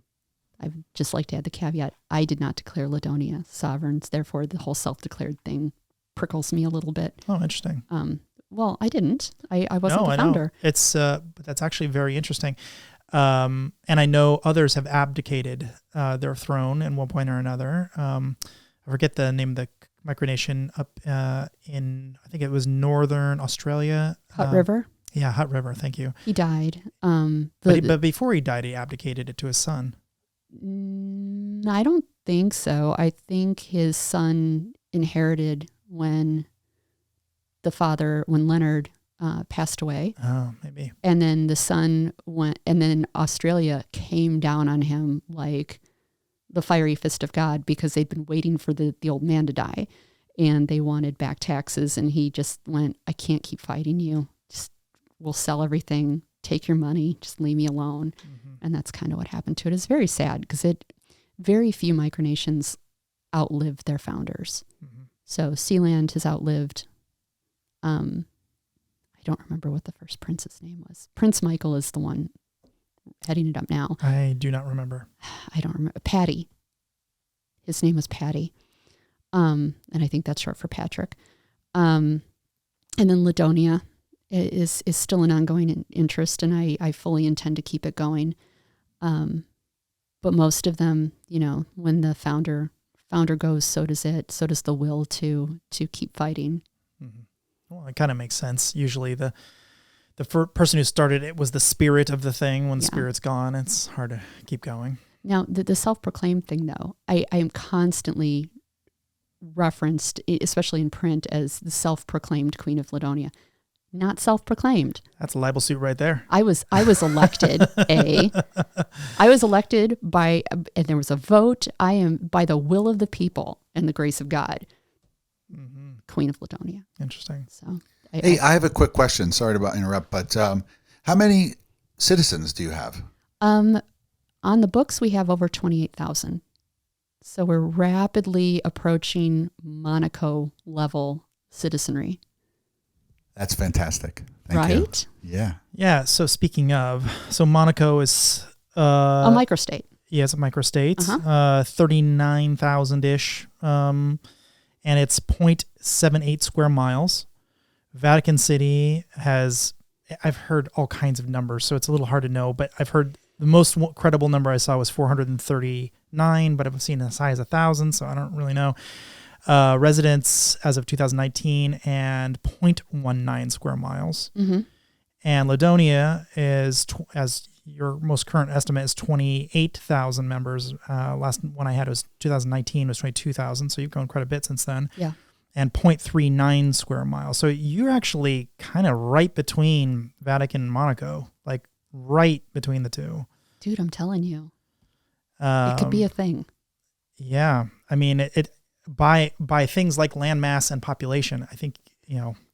I'd just like to add the caveat, I did not declare Ladonia sovereigns, therefore the whole self-declared thing prickles me a little bit. Oh, interesting. Well, I didn't. I wasn't the founder. It's but that's actually very interesting. And I know others have abdicated their throne at one point or another. I forget the name of the micronation up in, I think it was northern Australia. Hutt River? Yeah, Hutt River, thank you. He died. But before he died, he abdicated it to his son. I don't think so. I think his son inherited when Leonard passed away. Oh, maybe. And then the son went, and then Australia came down on him like the fiery fist of God because they'd been waiting for the old man to die, and they wanted back taxes. And he just went, I can't keep fighting you. Just, we'll sell everything, take your money, just leave me alone. Mm-hmm. And that's kind of what happened to it. It's very sad because very few micronations outlive their founders. Mm-hmm. So Sealand has outlived, I don't remember what the first prince's name was. Prince Michael is the one heading it up now. I do not remember. I don't remember. Patty. His name was Patty. And I think that's short for Patrick. And then Ladonia is still an ongoing interest, and I fully intend to keep it going. But most of them, when the founder goes, so does it. So does the will to keep fighting. Mm-hmm. Well, it kind of makes sense. Usually the person who started it was the spirit of the thing. When the spirit's gone, it's hard to keep going. Now, the self-proclaimed thing, though, I am constantly referenced, especially in print, as the self-proclaimed Queen of Ladonia. Not self-proclaimed. That's a libel suit right there. I was elected. I was elected by, and there was a vote. I am by the will of the people and the grace of God. Mm-hmm. Queen of Ladonia. Interesting. So, I have a quick question. Sorry to interrupt, but how many citizens do you have? On the books, we have over 28,000. So we're rapidly approaching Monaco level citizenry. That's fantastic. Thank you. Right? Yeah. Yeah. So speaking of, Monaco is a microstate. Yeah, it's a microstate. 39,000-ish. And it's 0.78 square miles. Vatican City has, I've heard all kinds of numbers, so it's a little hard to know, but I've heard the most credible number I saw was 439, but I've seen as high as 1,000, so I don't really know. Residents as of 2019 and 0.19 square miles. Mm-hmm. And Ladonia is, as your most current estimate is 28,000 members. Last one I had was 2019 was 22,000. So you've grown quite a bit since then. Yeah. And 0.39 square miles. So you're actually kind of right between Vatican and Monaco, like right between the two. Dude, I'm telling you, it could be a thing. Yeah. I mean, it by things like landmass and population, I think,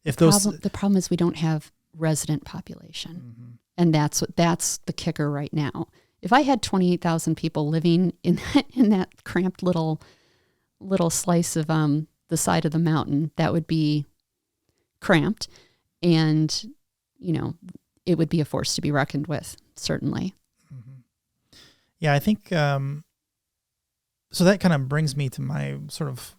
if the problem is we don't have resident population. Mm-hmm. And that's the kicker right now. If I had 28,000 people living in that cramped little slice of the side of the mountain, that would be cramped, and it would be a force to be reckoned with, certainly. Mm-hmm. Yeah, I think so. That kind of brings me to my sort of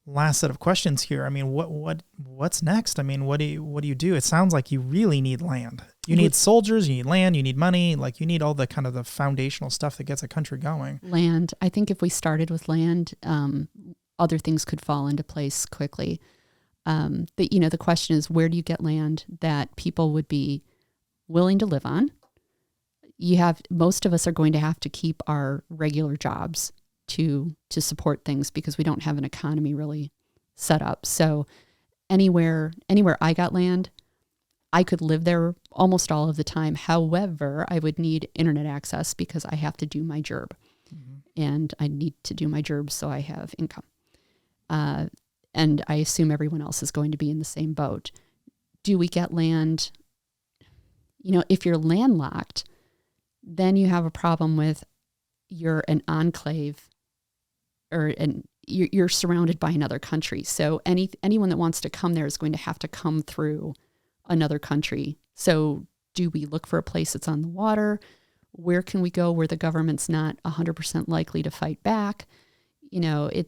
last set of questions here. I mean, what's next? I mean, what do you do? It sounds like you really need land. You need soldiers, you need land, you need money, like you need all the kind of the foundational stuff that gets a country going. Land. I think if we started with land, other things could fall into place quickly. The question is, where do you get land that people would be willing to live on? Most of us are going to have to keep our regular jobs to support things because we don't have an economy really set up. So anywhere I got land, I could live there almost all of the time. However, I would need internet access because I have to do my job. Mm-hmm. And I need to do my job so I have income. And I assume everyone else is going to be in the same boat. Do we get land? If you're landlocked, then you have a problem with you're an enclave and you're surrounded by another country. So anyone that wants to come there is going to have to come through another country. So do we look for a place that's on the water? Where can we go where the government's not 100% likely to fight back? And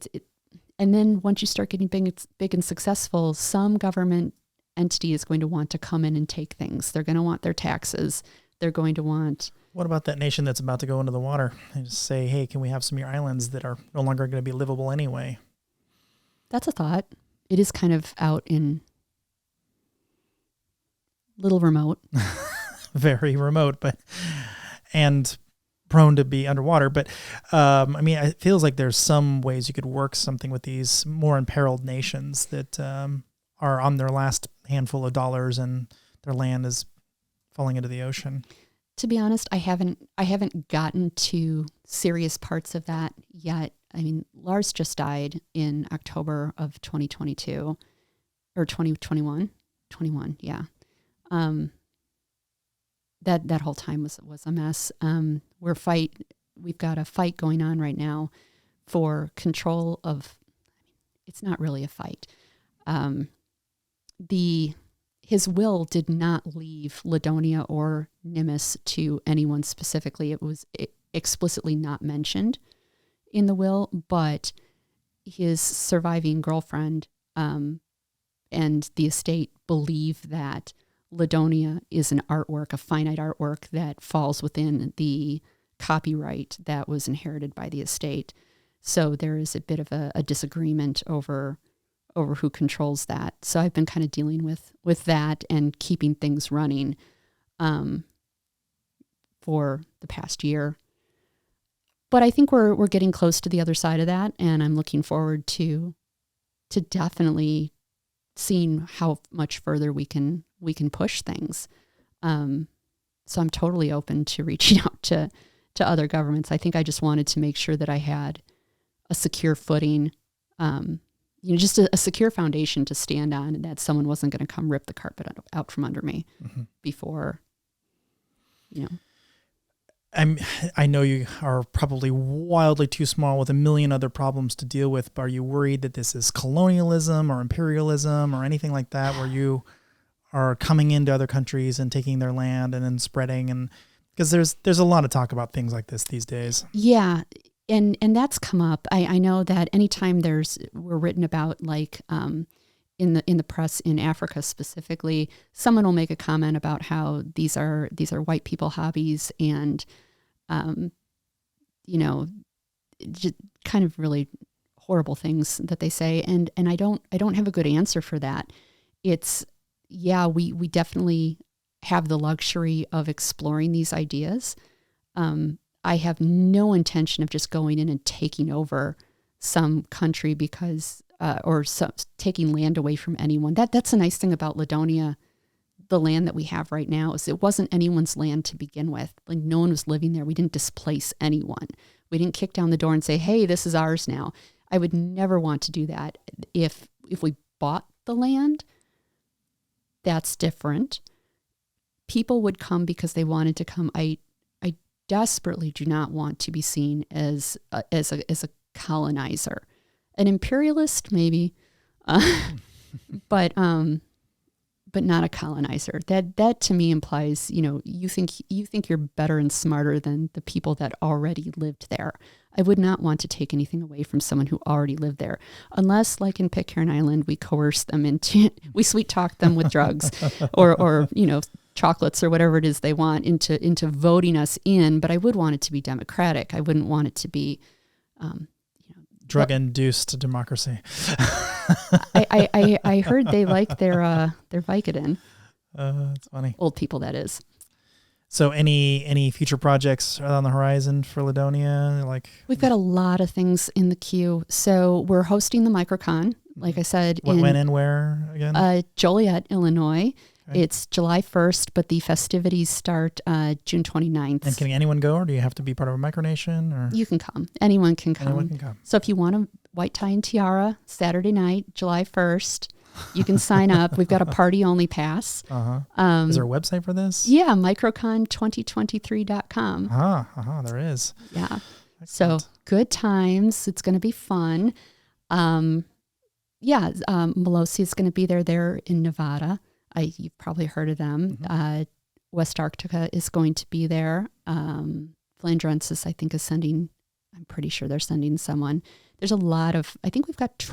then once you start getting big and successful, some government entity is going to want to come in and take things. They're going to want their taxes. They're going to want... What about that nation that's about to go into the water and just say, hey, can we have some of your islands that are no longer going to be livable anyway? That's a thought. It is kind of out in little remote. Very remote, and prone to be underwater. But it feels like there's some ways you could work something with these more imperiled nations that are on their last handful of dollars and their land is falling into the ocean. To be honest, I haven't gotten to serious parts of that yet. I mean, Lars just died in October of 2022 or 2021. 21, yeah. That whole time was a mess. We've got a fight going on right now for control of. It's not really a fight. His will did not leave Ladonia or Nimis to anyone specifically. It was explicitly not mentioned in the will, but his surviving girlfriend and the estate believe that Ladonia is an artwork, a finite artwork that falls within the copyright that was inherited by the estate. So there is a bit of a disagreement over who controls that. So I've been kind of dealing with that and keeping things running for the past year. But I think we're getting close to the other side of that, and I'm looking forward to definitely seeing how much further we can push things. So I'm totally open to reaching out to other governments. I think I just wanted to make sure that I had a secure footing, just a secure foundation to stand on, and that someone wasn't going to come rip the carpet out from under me before, I know you are probably wildly too small with a million other problems to deal with, but are you worried that this is colonialism or imperialism or anything like that, where you are coming into other countries and taking their land and then spreading? And because there's a lot of talk about things like this these days. Yeah. And that's come up. I know that anytime we're written about, like in the press in Africa specifically, someone will make a comment about how these are white people hobbies, and just kind of really horrible things that they say. And I don't have a good answer for that. It's, we definitely have the luxury of exploring these ideas. I have no intention of just going in and taking over some country because, taking land away from anyone. That's a nice thing about Ladonia. The land that we have right now is it wasn't anyone's land to begin with. Like, no one was living there. We didn't displace anyone. We didn't kick down the door and say, hey, this is ours now. I would never want to do that. If we bought the land, that's different. People would come because they wanted to come. I desperately do not want to be seen as a colonizer, an imperialist maybe, but not a colonizer. That to me implies, you think you're better and smarter than the people that already lived there. I would not want to take anything away from someone who already lived there, unless, like in Pitcairn Island, we coerce them we sweet talk them with drugs or chocolates or whatever it is they want into voting us in. But I would want it to be democratic. I wouldn't want it to be, drug-induced democracy. I heard they like their Vicodin. That's funny. Old people, that is. So any future projects on the horizon for Ladonia? We've got a lot of things in the queue. So we're hosting the Microcon, like I said. When and where again? Joliet, Illinois. Okay. It's July 1st, but the festivities start June 29th. And can anyone go, or do you have to be part of a Micronation? Or you can come. Anyone can come. Anyone can come. So if you want a white tie and tiara, Saturday night, July 1st, you can sign up. We've got a party-only pass. Uh-huh. Is there a website for this? Yeah, microcon2023.com. There is. Yeah. Excellent. So good times. It's going to be fun. Melosi is going to be there. They're in Nevada. You've probably heard of them. Mm-hmm. West Arctica is going to be there. Flandrensis, I think, is sending, I'm pretty sure they're sending someone. There's a lot of, I think we've got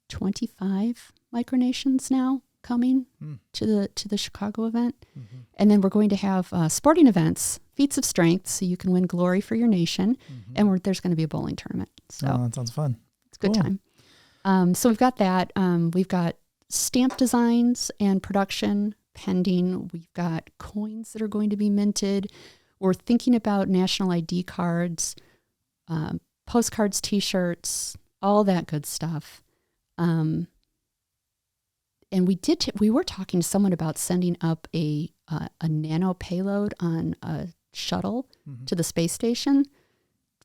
25 Micronations now coming to the Chicago event. Mm-hmm. And then we're going to have sporting events, feats of strength, so you can win glory for your nation. Mm-hmm. And there's going to be a bowling tournament. So that sounds fun. It's a good time. So we've got that. We've got stamp designs and production pending. We've got coins that are going to be minted. We're thinking about national ID cards, postcards, T-shirts, all that good stuff. and we were talking to someone about sending up a nano payload on a shuttle to the space station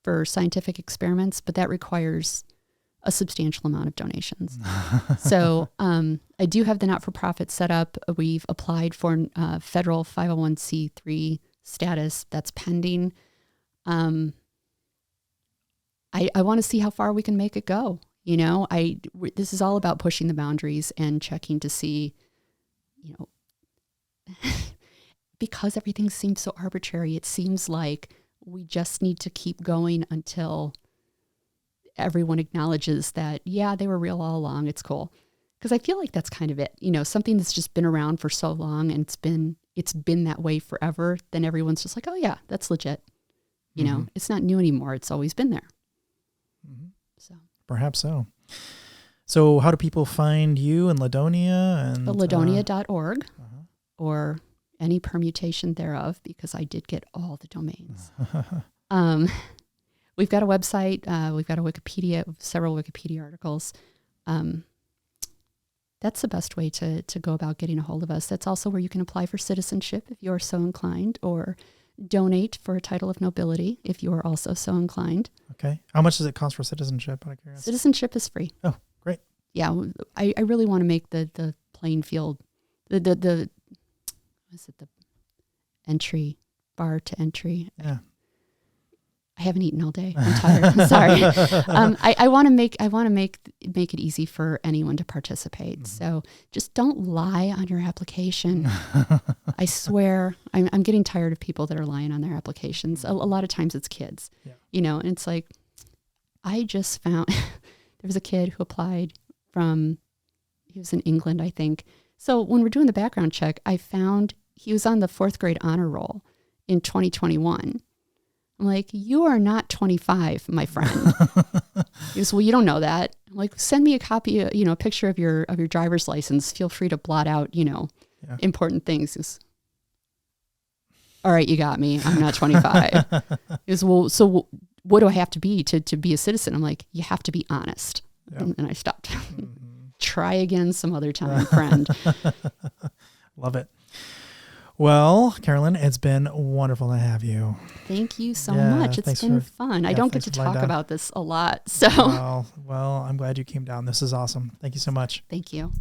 for scientific experiments, but that requires a substantial amount of donations. So I do have the not-for-profit set up. We've applied for federal 501c3 status. That's pending. I want to see how far we can make it go. This is all about pushing the boundaries and checking to see, because everything seems so arbitrary, it seems like we just need to keep going until everyone acknowledges that, yeah, they were real all along. It's cool. Because I feel like that's kind of it. Something that's just been around for so long and it's been that way forever, then everyone's just like, oh yeah, that's legit. It's not new anymore. It's always been there. So perhaps so. So how do people find you and Ladonia? And Ladonia.org or any permutation thereof, because I did get all the domains. We've got a website. We've got a Wikipedia, several Wikipedia articles. That's the best way to go about getting a hold of us. That's also where you can apply for citizenship if you're so inclined, or donate for a title of nobility if you are also so inclined. Okay. How much does it cost for citizenship, out of curiosity? Citizenship is free. Oh, great. Yeah, I really want to make the playing field, the entry, bar to entry. Yeah. I haven't eaten all day. I'm tired. I'm sorry. I want to make it easy for anyone to participate. So just don't lie on your application. I swear, I'm getting tired of people that are lying on their applications. A lot of times it's kids, and it's like, I just found there was a kid who applied he was in England, I think. So when we're doing the background check, I found he was on the 4th grade honor roll in 2021. I'm like, you are not 25, my friend. He goes, well, you don't know that. I'm like, send me a copy, a picture of your driver's license. Feel free to blot out, important things. He goes, all right, you got me. I'm not 25. He goes, well, so what do I have to be to be a citizen? I'm like, you have to be honest. Yep. And I stopped. Try again some other time, friend. Love it. Well, Carolyn, it's been wonderful to have you. Thank you so much. It's been fun. I don't get to talk about this a lot. So well, I'm glad you came down. This is awesome. Thank you so much. Thank you.